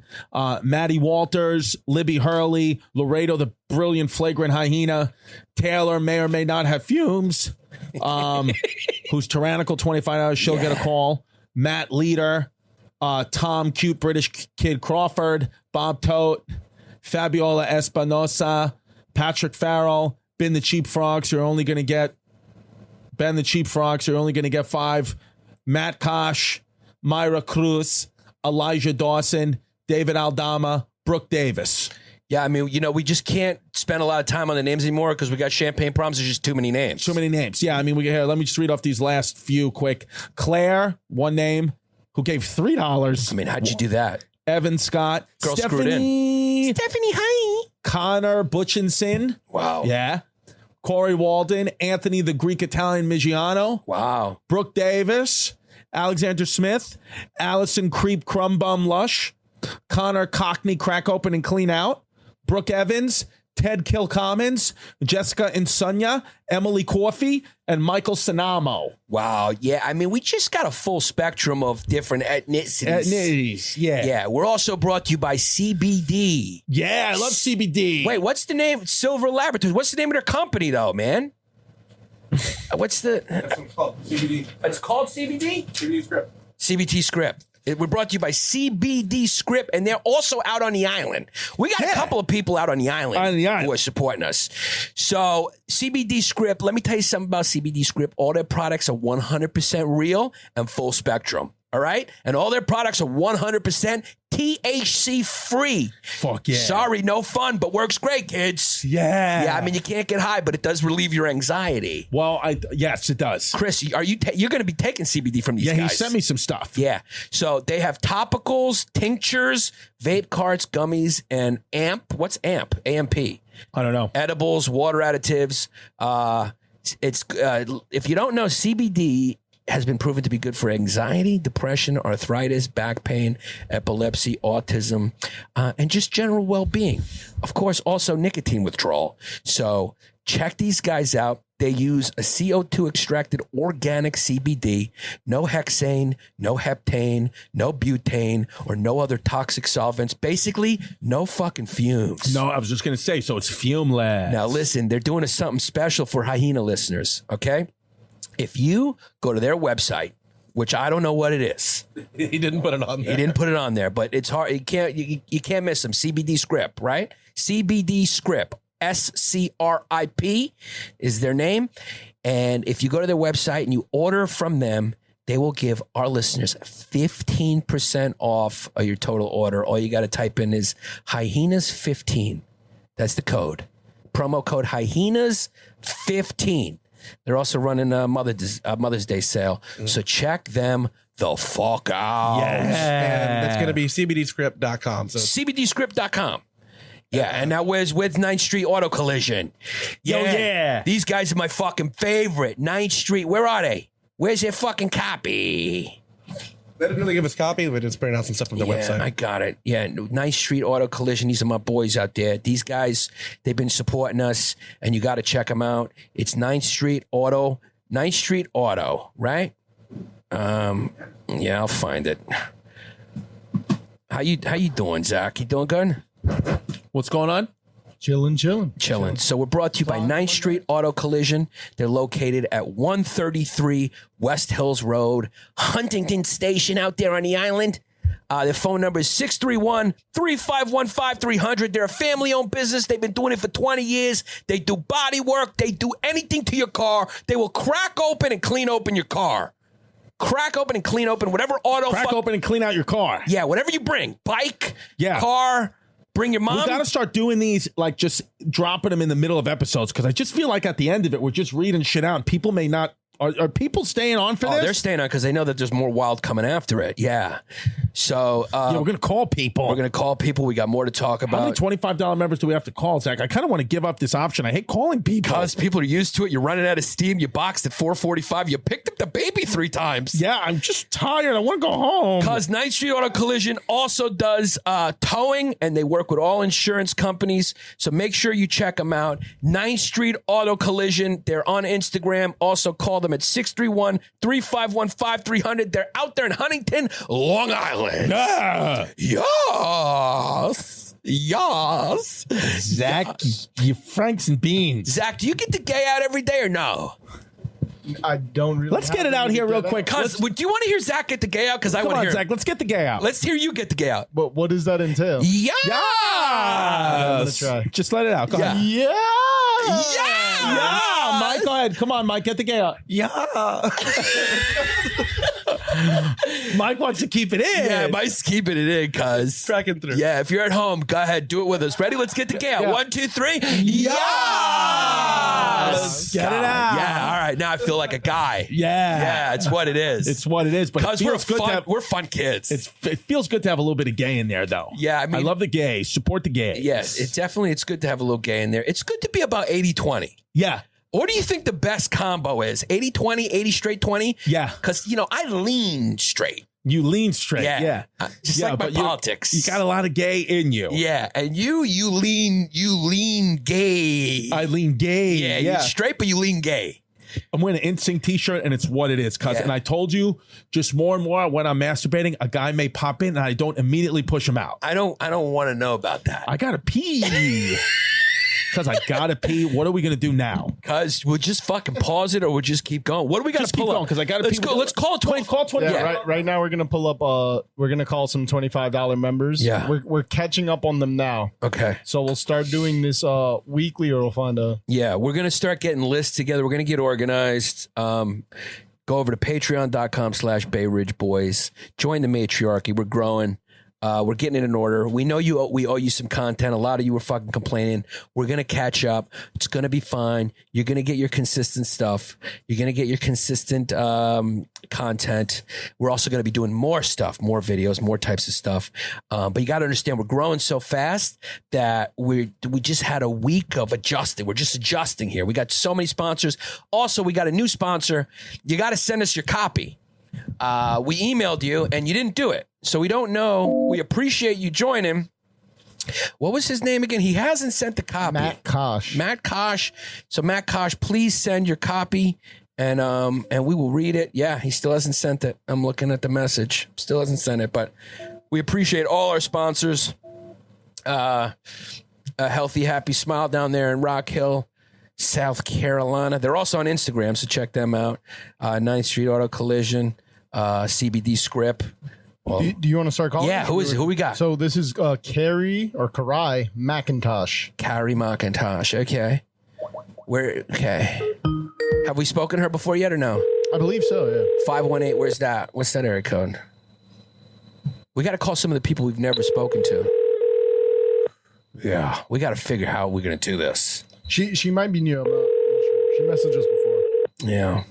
Maddie Walters, Libby Hurley, Laredo, the brilliant flagrant hyena, Taylor may or may not have fumes, who's tyrannical, $25, she'll get a call, Matt Leader, Tom, cute British kid Crawford, Bob Tote, Fabiola Espinosa, Patrick Farrell, Ben the Cheap Frogs, you're only going to get 5. Matt Kosh, Myra Cruz, Elijah Dawson, David Aldama, Brooke Davis. Yeah, I mean, we just can't spend a lot of time on the names anymore because we got champagne problems. There's just too many names. Yeah, I mean, let me just read off these last few quick. Claire, one name, who gave $3. I mean, how'd you do that? Evan Scott. Girl Stephanie. screwed in. Stephanie, hi. Connor Butchinson. Wow. Yeah. Corey Walden, Anthony the Greek-Italian Migiano. Wow. Brooke Davis, Alexander Smith, Allison Creep Crumbum Lush, Connor Cockney Crack Open and Clean Out, Brooke Evans, Ted Kilcommons, Jessica Insunya, Emily Coffey, and Michael Sanamo. Wow. Yeah, I mean, we just got a full spectrum of different ethnicities. Yeah. Yeah, we're also brought to you by CBD. Yeah, I love CBD. Wait, what's the name? Silver Laboratories. What's the name of their company, though, man? What's the... It's called CBD. It's called CBD? CBD script. CBT Script. We're brought to you by CBD Script, and they're also out on the island. We got a couple of people out on the island who are supporting us. So CBD Script, let me tell you something about CBD Script. All their products are 100% real and full spectrum. All right? And all their products are 100% THC free. Fuck yeah. Sorry, no fun, but works great, kids. Yeah. Yeah, I mean, you can't get high, but it does relieve your anxiety. Well, yes, it does. Chris, you're going to be taking CBD from these guys. Yeah, he sent me some stuff. Yeah. So they have topicals, tinctures, vape carts, gummies, and AMP. What's AMP? AMP. I don't know. Edibles, water additives. If you don't know, CBD has been proven to be good for anxiety, depression, arthritis, back pain, epilepsy, autism, and just general well-being. Of course, also nicotine withdrawal. So check these guys out. They use a CO2 extracted organic CBD, no hexane, no heptane, no butane, or no other toxic solvents. Basically, no fucking fumes. No, I was just going to say, so it's fumeless. Now listen, they're doing something special for Hyena listeners, okay? If you go to their website, which I don't know what it is. He didn't put it on there. He didn't put it on there, but it's hard. You can't miss them. CBD Script, right? CBD Script. SCRIP is their name. And if you go to their website and you order from them, they will give our listeners 15% off of your total order. All you got to type in is Hyenas15. That's the code. Promo code Hyenas15. They're also running a Mother's Day sale. So check them the fuck out. And it's going to be cbdscript.com. So cbdscript.com. Yeah, and that was with 9th Street Auto Collision. Yeah. These guys are my fucking favorite. 9th Street, where are they? Where's their fucking copy? they didn't really give us copy. We just printed out some stuff from their website. I got it. Yeah, 9th Street Auto Collision. These are my boys out there. These guys, they've been supporting us, and you got to check them out. It's 9th Street Auto. 9th Street Auto, right? Yeah, I'll find it. How you doing, Zach? You doing good? What's going on? Chilling. So we're brought to you by 9th Street Auto Collision. They're located at 133 West Hills Road, Huntington Station out there on the island. Their phone number is 631-351-5300. They're a family-owned business. They've been doing it for 20 years. They do body work. They do anything to your car. They will crack open and clean open your car. Crack open and clean open whatever auto. Crack open and clean out your car. Yeah, whatever you bring. Bike, yeah, car. Bring your mom. We got to start doing these, like just dropping them in the middle of episodes, because I just feel like at the end of it, we're just reading shit out and people may not Are people staying on for this? They're staying on because they know that there's more wild coming after it. Yeah. So yeah, we're going to call people. We're going to call people. We got more to talk about. How many $25 members do we have to call, Zach? I kind of want to give up this option. I hate calling people. Because people are used to it. You're running out of steam. You boxed at 4:45. You picked up the baby 3 times. Yeah, I'm just tired. I want to go home. Because 9th Street Auto Collision also does towing, and they work with all insurance companies. So make sure you check them out. 9th Street Auto Collision. They're on Instagram. Also call them at 631-351-5300. They're out there in Huntington, Long Island. Yeah. Yes. Yes. Zach, you Franks and beans. Zach, do you get the gay out every day or no? I don't really. Let's get it out here real quick. Do you want to hear Zach get the gay out? Because I want to hear. Zach, let's get the gay out. Let's hear you get the gay out. But what does that entail? Yes. I'm gonna try. Just let it out. Go ahead. Yeah. Yeah, Mike, go ahead. Come on, Mike, get the gay out. Yeah. Mike wants to keep it in. Yeah, Mike's keeping it in, cuz. Cracking through. Yeah, if you're at home, go ahead, do it with us. Ready? Let's get the gay out. Yeah. 1, 2, 3. Yes. Get it out. Yeah, all right. Now I feel like a guy. Yeah. Yeah, it's what it is. It's what it is. But Because we're fun kids. it feels good to have a little bit of gay in there, though. Yeah, I mean- I love the gay. Support the gay. Yes, it's good to have a little gay in there. It's good to be about 80-20. Yeah. What do you think the best combo is? 80-20, 80 straight 20? Yeah. Because, I lean straight. You lean straight. Yeah. Yeah. Just Yeah, like my but politics. You got a lot of gay in you. Yeah, and you lean gay. I lean gay. Yeah, you're straight, but you lean gay. I'm wearing an NSYNC t-shirt and it's what it is, cuz. Yeah. And I told you, just more and more when I'm masturbating, a guy may pop in and I don't immediately push him out. I don't want to know about that. I gotta pee. Cuz I gotta pee. What are we gonna do now? Cuz we'll just fucking pause it or we'll just keep going. What do we got to Just pull keep up? going, 'cause I gotta Let's pee. go. Let's call 20. Call 20. Yeah, right now we're gonna pull up. We're gonna call some $25 members. Yeah. we're catching up on them now. Okay. So we'll start doing this weekly, or we'll find a. Yeah, we're going to start getting lists together. We're going to get organized. Go over to patreon.com/Bay Ridge Boys. Join the matriarchy. We're growing. We're getting it in order. We know we owe you some content. A lot of you were fucking complaining. We're going to catch up. It's going to be fine. You're going to get your consistent stuff. You're going to get your consistent content. We're also going to be doing more stuff, more videos, more types of stuff. But you got to understand, we're growing so fast that we just had a week of adjusting. We're just adjusting here. We got so many sponsors. Also, we got a new sponsor. You got to send us your copy. We emailed you and you didn't do it. So we don't know. We appreciate you joining. What was his name again? He hasn't sent the copy. Matt Kosh. Matt Kosh. So Matt Kosh, please send your copy and we will read it. Yeah, he still hasn't sent it. I'm looking at the message. Still hasn't sent it, but we appreciate all our sponsors. A Healthy Happy Smile down there in Rock Hill, South Carolina. They're also on Instagram, so check them out. 9th Street Auto Collision, CBD Script. Well, Do you want to start calling? yeah, who is it? Who we got? So this is Carrie McIntosh. Carrie McIntosh. Okay. Okay. Have we spoken to her before yet or no? I believe so. Yeah. 518. Where's that? What's that area code? We got to call some of the people we've never spoken to. Yeah, we got to figure how we're gonna do this. She might be new. I'm not sure. She messaged us before. Yeah.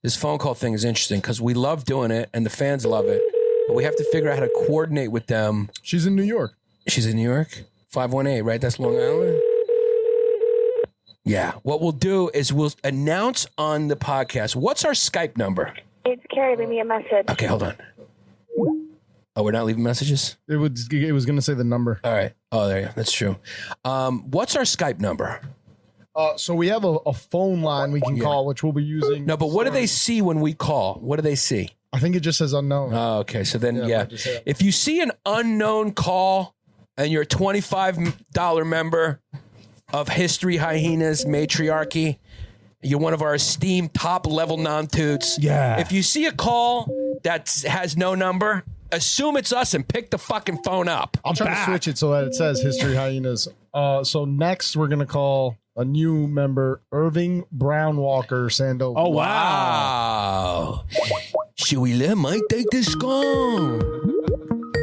This phone call thing is interesting because we love doing it and the fans love it, but we have to figure out how to coordinate with them. She's in New York. She's in New York? 518, right? That's Long Island? Yeah. What we'll do is we'll announce on the podcast. What's our Skype number? It's Carrie. Leave me a message. Okay, hold on. Oh, we're not leaving messages? It was going to say the number. All right. Oh, there you go. That's true. What's our Skype number? So we have a phone line we can call, which we'll be using. No, but what do they see when we call? What do they see? I think it just says unknown. Oh, okay. So then, yeah. just say that. If you see an unknown call and you're a $25 member of History Hyenas Matriarchy, you're one of our esteemed top level non-toots. Yeah. If you see a call that has no number, assume it's us and pick the fucking phone up. I'll try to switch it so that it says History Hyenas. So next we're going to call a new member, Irving Brown Walker Sandoval. Oh, wow. Should we let Mike take this call?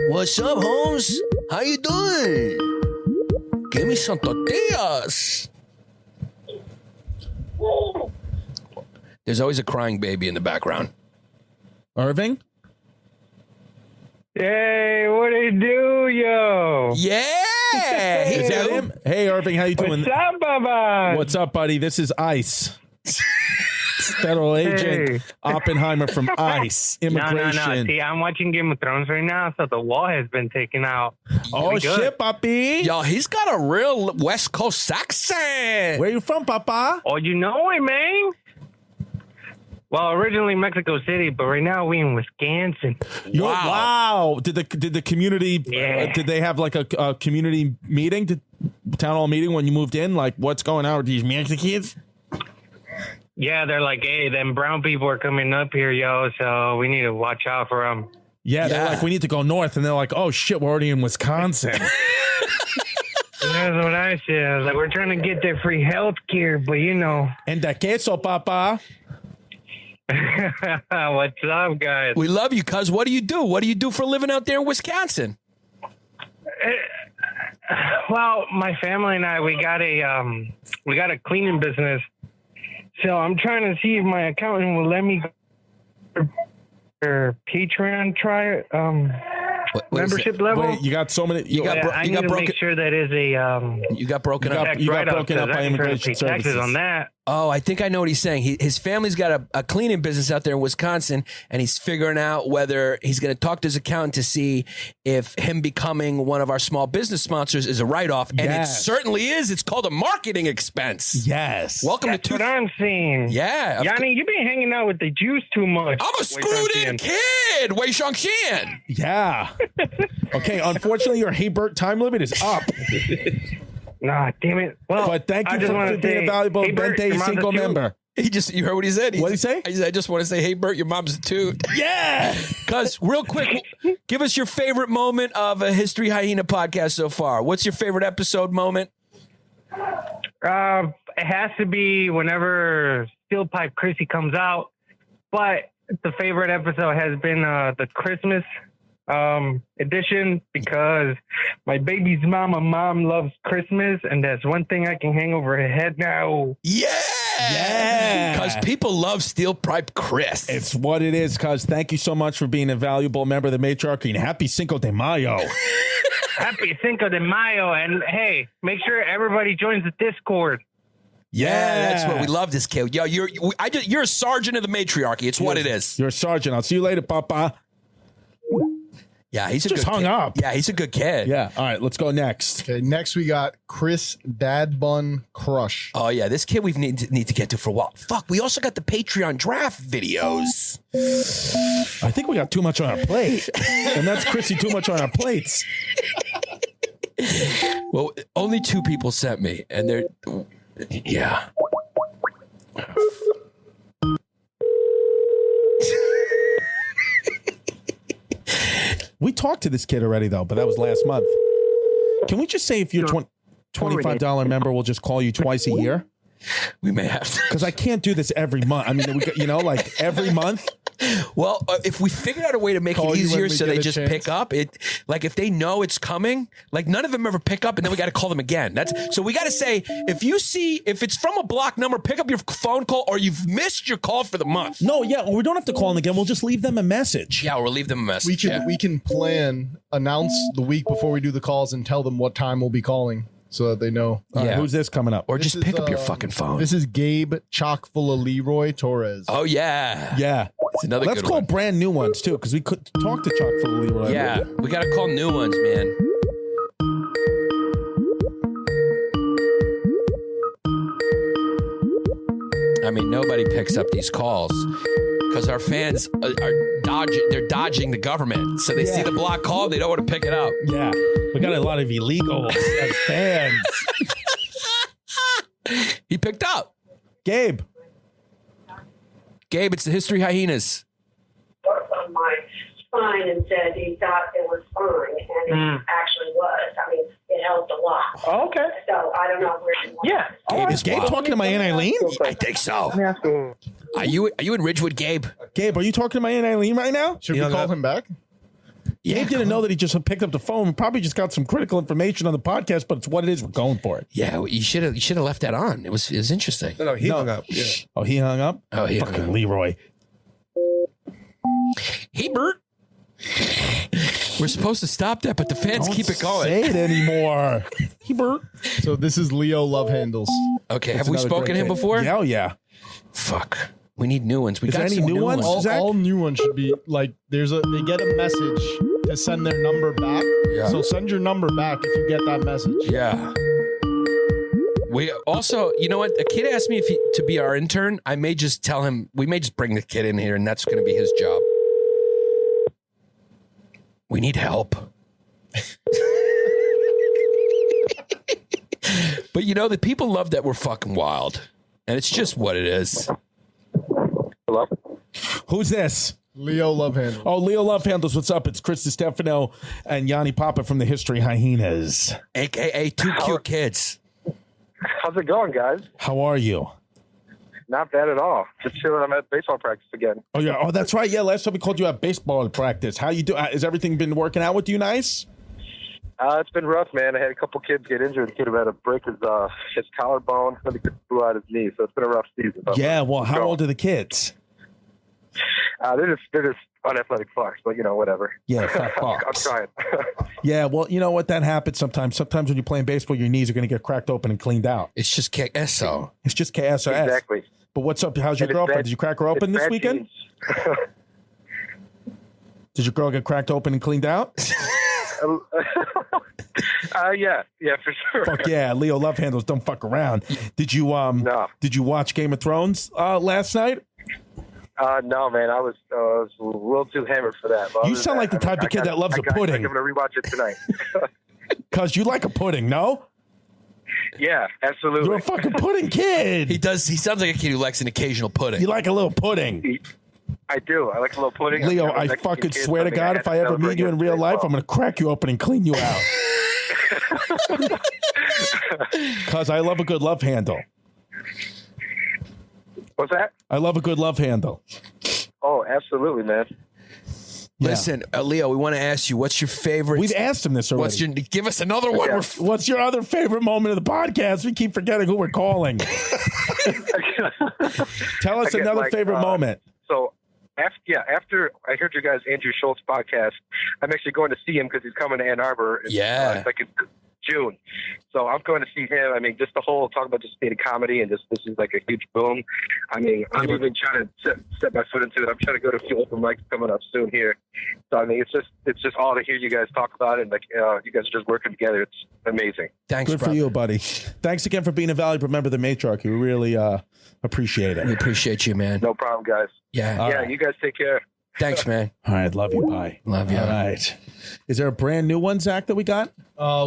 What's up, Holmes? How you doing? Give me some tortillas. There's always a crying baby in the background. Irving? Hey, what do you do, yo? Yeah. Is that him? Hey, Irving, how you doing? What's up, Baba? What's up, buddy? This is ICE. Federal agent Oppenheimer from ICE Immigration. No. See, I'm watching Game of Thrones right now, so the wall has been taken out. Oh, shit, papi. Yo, he's got a real West Coast accent. Where you from, papa? Oh, you know it, man. Well, originally Mexico City, but right now we in Wisconsin. Wow. Did the community, did they have like a community meeting, town hall meeting when you moved in? Like, what's going on with these Mexicans? Yeah, they're like, hey, them brown people are coming up here, yo, so we need to watch out for them. Yeah, they're like, we need to go north. And they're like, oh, shit, we're already in Wisconsin. That's what I said. Like, we're trying to get their free health care, but you know. And the queso, papa. What's up, guys? We love you, cuz. What do you do? What do you do for a living out there in Wisconsin? Well, my family and I, we got a cleaning business. So I'm trying to see if my accountant will let me go for Patreon membership level. Wait, you got so many. I need to make sure that is a. You got broken up. You got broken up by immigration services. Taxes on that. Oh, I think I know what he's saying. His family's got a cleaning business out there in Wisconsin, and he's figuring out whether he's going to talk to his accountant to see if him becoming one of our small business sponsors is a write-off. And it certainly is. It's called a marketing expense. Yes. Welcome That's to what I'm seeing. Yeah. Yanni, you've been hanging out with the Jews too much. I'm a screwed-in kid. WEI ZHONG XIAN. Yeah. Okay, unfortunately, your Hey Bert time limit is up. Nah, damn it. Well, but thank you for being a valuable Bente Cinco member. You heard what he said? What did he say? He said, I just want to say, hey, Bert, your mom's a toot. Yeah. Cuz, real quick, give us your favorite moment of a History Hyena podcast so far. What's your favorite episode moment? It has to be whenever Steel Pipe Chrissy comes out. But the favorite episode has been the Christmas edition, because my baby's mom loves Christmas, and that's one thing I can hang over her head now. Yeah, because people love Steel Pipe Chris. It's what it is, cuz. Thank you so much for being a valuable member of the matriarchy, and happy Cinco de Mayo. Happy Cinco de Mayo, and hey, make sure everybody joins the Discord. Yeah, that's what we love, this kid. Yo, you're a sergeant of the matriarchy. It's what it is. You're a sergeant. I'll see you later, papa. Yeah, he's just hung up. Yeah, he's a good kid. Yeah. All right, let's go next. Okay, next we got Chris Dad Bun Crush. Oh yeah, this kid we need to get to for a while. Fuck, we also got the Patreon draft videos. I think we got too much on our plate, and that's Chrissy too much on our plates. Well, only 2 people sent me, and they're yeah. We talked to this kid already, though, but that was last month. Can we just say if you're $25 member, we'll just call you twice a year? We may have to. Because I can't do this every month. I mean, like every month. Well, if we figured out a way to make it easier so they just pick up, like if they know it's coming, like none of them ever pick up, and then we got to call them again. So we got to say, if it's from a block number, pick up your phone call, or you've missed your call for the month. No, yeah, we don't have to call them again. We'll just leave them a message. Yeah, we'll leave them a message. We can announce the week before we do the calls and tell them what time we'll be calling, so that they know. All right, who's this coming up? Or just pick up your fucking phone. This is Gabe chock full of Leroy Torres. Oh, yeah. Yeah. It's another Let's good call one. brand new ones, too, because we could talk to chock full of Leroy. Yeah, we got to call new ones, man. I mean, nobody picks up these calls because our fans are dodging the government. So they see the block call, they don't want to pick it up. Yeah. We got a lot of illegals as fans. He picked up. Gabe, it's the History Hyenas. On my spine and said he thought it was fine, and it actually was. I mean, it helped a lot. Oh, okay. So I don't know where he was. is Gabe talking to my Aunt Eileen? I think so. Are you in Ridgewood, Gabe? Gabe, are you talking to my Aunt Eileen right now? Should we call him back? Gabe didn't know that he just picked up the phone. We probably just got some critical information on the podcast, but it's what it is. We're going for it. Yeah, you should have left that on. It was interesting. No, he hung up. Yeah. Oh, he hung up? Oh, he hung fucking up. Leroy. Hey, Bert. We're supposed to stop that, but the fans Don't keep it going. say it anymore. Hebert. So this is Leo Love Handles. Okay, That's have we another spoken great to him thing. before? Yeah, oh, yeah. Fuck. We need new ones. We Is got there any some new ones? Zach? All new ones should be like they get a message to send their number back. Yeah. So send your number back if you get that message. Yeah. We also, you know what? A kid asked me to be our intern. I may just tell him, we may just bring the kid in here and that's going to be his job. We need help. But you know, the people love that we're fucking wild. And it's just what it is. Hello? Who's this? Leo Love Handles. Oh, Leo Love Handles. What's up? It's Chris DiStefano and Yanni Papa from the History Hyenas. AKA two cute kids. How's it going, guys? How are you? Not bad at all. Just chilling. I'm at baseball practice again. Oh, yeah. Oh, that's right. Yeah, last time we called you at baseball practice. How you do? Has everything been working out with you nice? It's been rough, man. I had a couple kids get injured. The kid who had to break his collarbone. Somebody blew out his knee, so it's been a rough season. Yeah, well, how old are the kids? They're just unathletic fucks, but you know, whatever. Yeah, fat I'm fucks. trying. Yeah, well, you know what? That happens sometimes. Sometimes when you're playing baseball, your knees are going to get cracked open and cleaned out. It's just KSO. It's just KSOS. Exactly. But what's up? How's your And it's girlfriend? bad- Did you crack her open it's this bad weekend? genes. Did your girl get cracked open and cleaned out? Yeah, for sure. Fuck yeah, Leo Love Handles don't fuck around. Did you No. Did you watch Game of Thrones last night? No, man, I was a little too hammered for that. But You sound like the type of kid that loves a pudding. I'm going to rewatch it tonight. Cause you like a pudding, no? Yeah, absolutely. You're a fucking pudding kid. He does. He sounds like a kid who likes an occasional pudding. You like a little pudding. I do. I like a little pudding. Leo, I'm I Mexican fucking kid, swear so to God, if I ever meet you in real life, I'm going to crack you open and clean you out. Because I love a good love handle. What's that? I love a good love handle. Oh, absolutely, man. Listen, Leo, we want to ask you, what's your favorite? We've asked him this already. Give us another one. Yeah. What's your other favorite moment of the podcast? We keep forgetting who we're calling. Tell us Again, another like, favorite moment. So, after I heard your guys' Andrew Schultz podcast, I'm actually going to see him because he's coming to Ann Arbor. Yeah. Like in June. So I'm going to see him. I mean, just the whole talk about just state of comedy and just this is like a huge boom. I mean, I'm even trying to set my foot into it. I'm trying to go to a few open mics coming up soon here. So I mean, it's just all to hear you guys talk about it. And like you guys are just working together. It's amazing. Thanks, Good brother. for you, buddy. Thanks again for being a valuable member of the matriarchy. We really appreciate it. We appreciate you, man. No problem, guys. Yeah. Yeah, you guys take care. Thanks, man. All right, love you. Bye. Love you. All right. Is there a brand new one, Zach, that we got?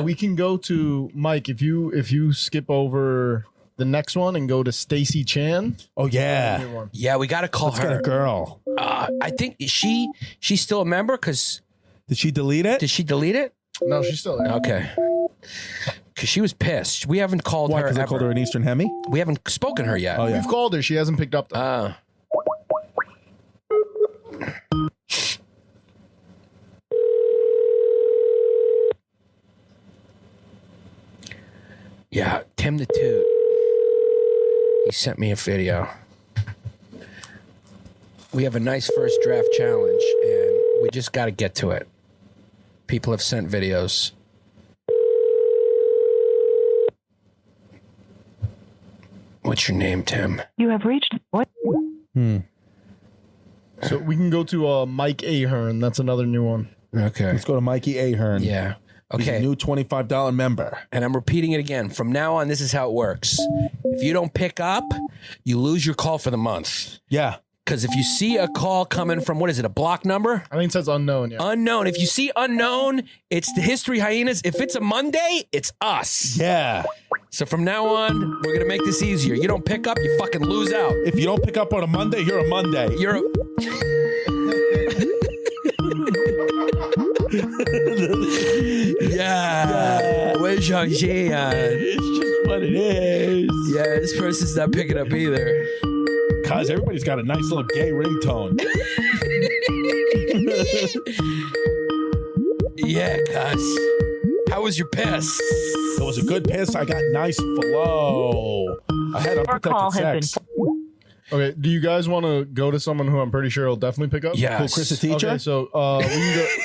We can go to Mike if you skip over the next one and go to Stacy Chan. Oh yeah, Yeah, we got to call let's get her. a girl. I think she's still a member because Did she delete it? did she delete it? No, she's still there. Okay. Because she was pissed. We haven't called Why? her Because I ever. called her an Eastern Hemi. We haven't spoken to her yet. Oh yeah. We've called her. She hasn't picked up. Yeah, Tim the Toot. He sent me a video. We have a nice first draft challenge, and we just got to get to it. People have sent videos. What's your name, Tim? You have reached what? So we can go to Mike Ahern. That's another new one. Okay. Let's go to Mikey Ahern. Yeah. He's a Okay. new $25 member. And I'm repeating it again. From now on, this is how it works. If you don't pick up, you lose your call for the month. Yeah. Because if you see a call coming from, what is it, a block number? I think it says unknown. Yeah. Unknown. If you see unknown, it's the History Hyenas. If it's a Monday, it's us. Yeah. So from now on, we're going to make this easier. You don't pick up, you fucking lose out. If you don't pick up on a Monday, you're a Monday. You're a... Yeah. WEI ZHONG XIAN. It's just what it is. Yeah, this person's not picking up either. Cause everybody's got a nice little gay ringtone. Yeah, Gus. How was your piss? It was a good piss. I got nice flow. I had unprotected sex. Okay, do you guys want to go to someone who I'm pretty sure will definitely pick up? Yes. Cool, Chris the teacher? Okay, so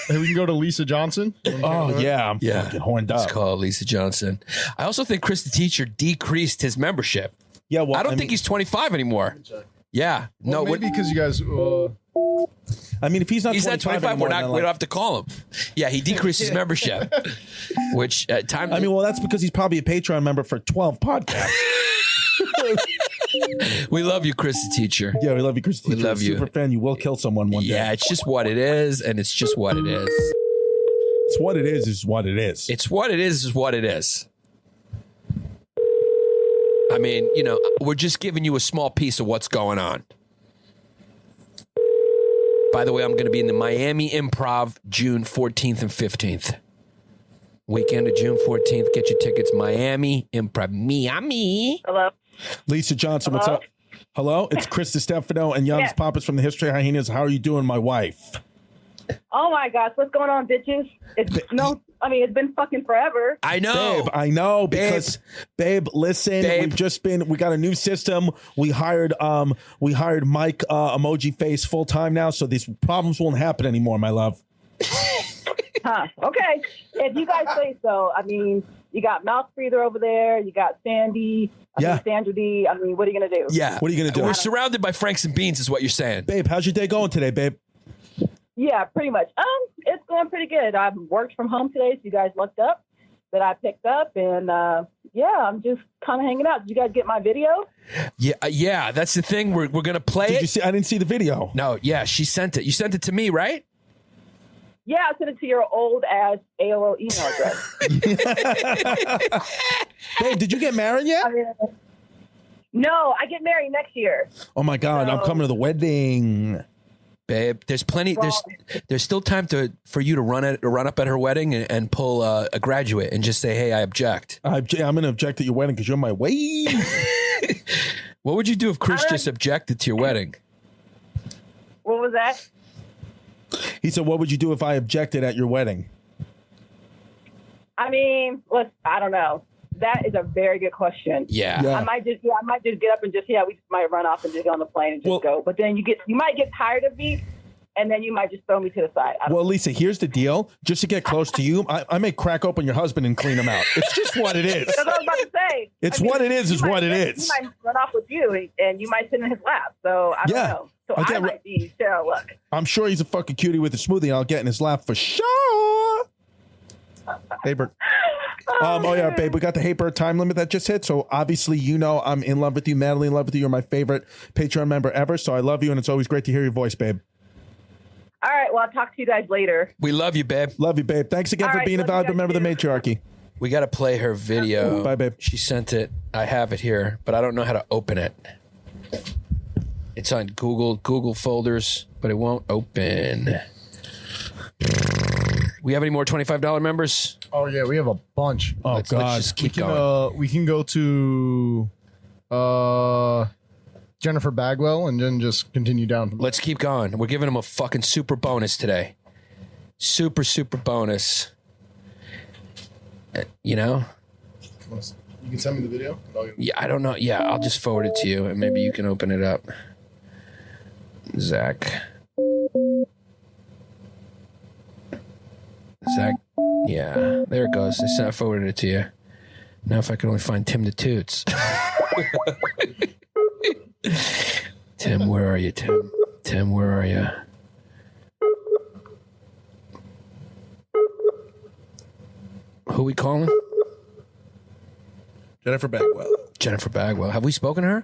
we can go to Lisa Johnson. Oh, yeah. I'm fucking horned up. Let's call Lisa Johnson. I also think Chris the teacher decreased his membership. Yeah, well, I don't think he's 25 anymore. Yeah. Well, no, maybe because you guys... I mean, if he's not 25 we anymore, then, don't have to call him. Yeah, he decreased his membership, which at times... I mean, well, that's because he's probably a Patreon member for 12 podcasts. We love you, Chris the teacher. Yeah, we love you, Chris the teacher. We love you. Super fan. You will kill someone one day. Yeah, it's just what it is, and it's just what it is. It's what it is what it is. It's what it is what it is. I mean, you know, we're just giving you a small piece of what's going on. By the way, I'm going to be in the Miami Improv June 14th and 15th. Weekend of June 14th. Get your tickets. Miami Improv. Miami. Hello. Lisa Johnson, what's up? Hello, it's Chris DeStefano and Young's Papas from the History of Hyenas. How are you doing, my wife? Oh my gosh, what's going on, bitches? It's been fucking forever. I know. Babe, I know because babe, listen, we got a new system. We hired Mike emoji face full time now, so these problems won't happen anymore, my love. Huh. Okay. If you guys say so. I mean, you got Mouth Breather over there, you got Sandy, Sandra D. I mean, what are you gonna do? Yeah. What are you gonna do? We're surrounded by Franks and Beans is what you're saying. Babe, how's your day going today, babe? Yeah, pretty much. It's going pretty good. I've worked from home today, so you guys looked up that I picked up, and I'm just kind of hanging out. Did you guys get my video? Yeah, that's the thing. We're gonna play it. Did you see? I didn't see the video. No, yeah, she sent it. You sent it to me, right? Yeah, I sent it to your old ass AOL email address. Babe, did you get married yet? No, I get married next year. Oh my God, I'm coming to the wedding. Babe, there's plenty. There's still time for you to run up at her wedding and pull a graduate and just say, "Hey, I object." I'm going to object at your wedding because you're my wife. What would you do if Chris just objected to your wedding? What was that? He said, "What would you do if I objected at your wedding?" I mean, I don't know. That is a very good question. Yeah. I might just get up and we just might run off and just get on the plane and just go. But then you might get tired of me, and then you might just throw me to the side. Well, Lisa, here's the deal. Just to get close to you, I may crack open your husband and clean him out. It's just what it is. That's what I was about to say. What it is what it is. He might run off with you, and you might sit in his lap. So I don't know. So I might be Cheryl Look. I'm sure he's a fucking cutie with a smoothie, and I'll get in his lap for sure. Hey, Bert. Yeah, babe, we got the Hey Bird time limit that just hit. So obviously, you know, I'm in love with you, madly in love with you. You're my favorite Patreon member ever. So I love you, and it's always great to hear your voice, babe. All right, well, I'll talk to you guys later. We love you, babe. Love you, babe. Thanks again for being a valuable member of the matriarchy. We got to play her video. Bye, babe. She sent it. I have it here, but I don't know how to open it. It's on Google folders, but it won't open. We have any more $25 members? Oh yeah, we have a bunch. Oh let's just keep going. We can go to Jennifer Bagwell and then just continue down. Let's keep going. We're giving them a fucking super bonus today. Super bonus. You know? You can send me the video? Yeah, I don't know. Yeah, I'll just forward it to you and maybe you can open it up. Zach, yeah, there it goes. I forwarded it to you. Now if I can only find Tim the Toots. Tim, where are you, Tim? Tim, where are you? Who we calling? Jennifer Bagwell. Jennifer Bagwell. Have we spoken to her?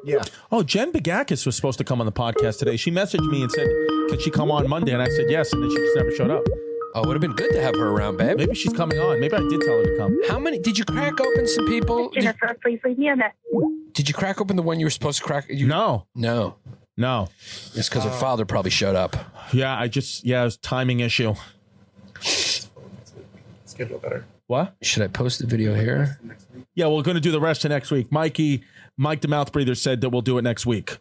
Yeah. Oh, Jen Bagakis was supposed to come on the podcast today. She messaged me and said, "Could she come on Monday?" And I said yes, and then she just never showed up. Oh, it would have been good to have her around, babe. Maybe she's coming on. Maybe I did tell her to come. How many? Did you crack open some people? Jennifer, please leave me a message. Did you crack open the one you were supposed to crack? No. It's because her father probably showed up. Yeah, it was a timing issue. Schedule better. What? Should I post the video here? Yeah, we're going to do the rest of next week. Mike the Mouth Breather said that we'll do it next week.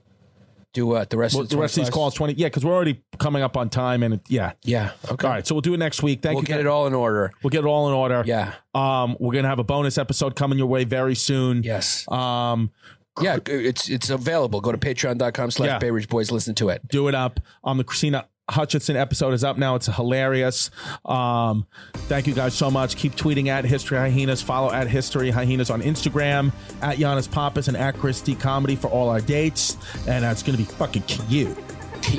Do what? The rest of the rest of these calls, 20. Yeah, because we're already coming up on time, and Yeah. Okay. All right, so we'll do it next week. Thank you. We'll get it all in order. We'll get it all in order. Yeah. We're gonna have a bonus episode coming your way very soon. Yes. Yeah, it's available. Go to patreon.com/Bay Ridge Boys. Listen to it. Do it up. The Christina Hutchinson episode is up now. It's hilarious. Thank you guys so much. Keep tweeting at History Hyenas. Follow at History Hyenas on Instagram, at Giannis Pappas and at Christy Comedy for all our dates. And it's going to be fucking cute.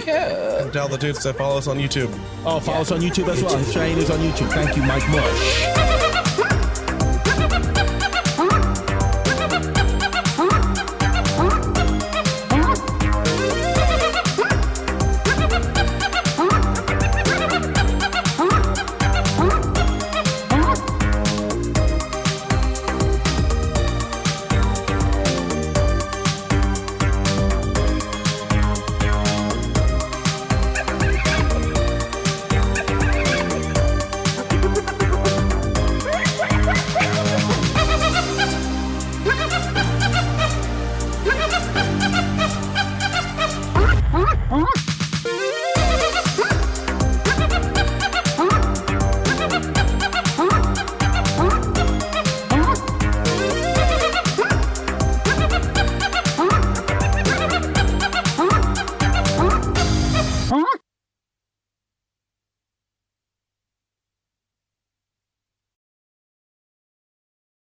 Yeah. And tell the dudes to follow us on YouTube. Oh, follow us on YouTube as well. History Hyenas on YouTube. Thank you, Mike Mush.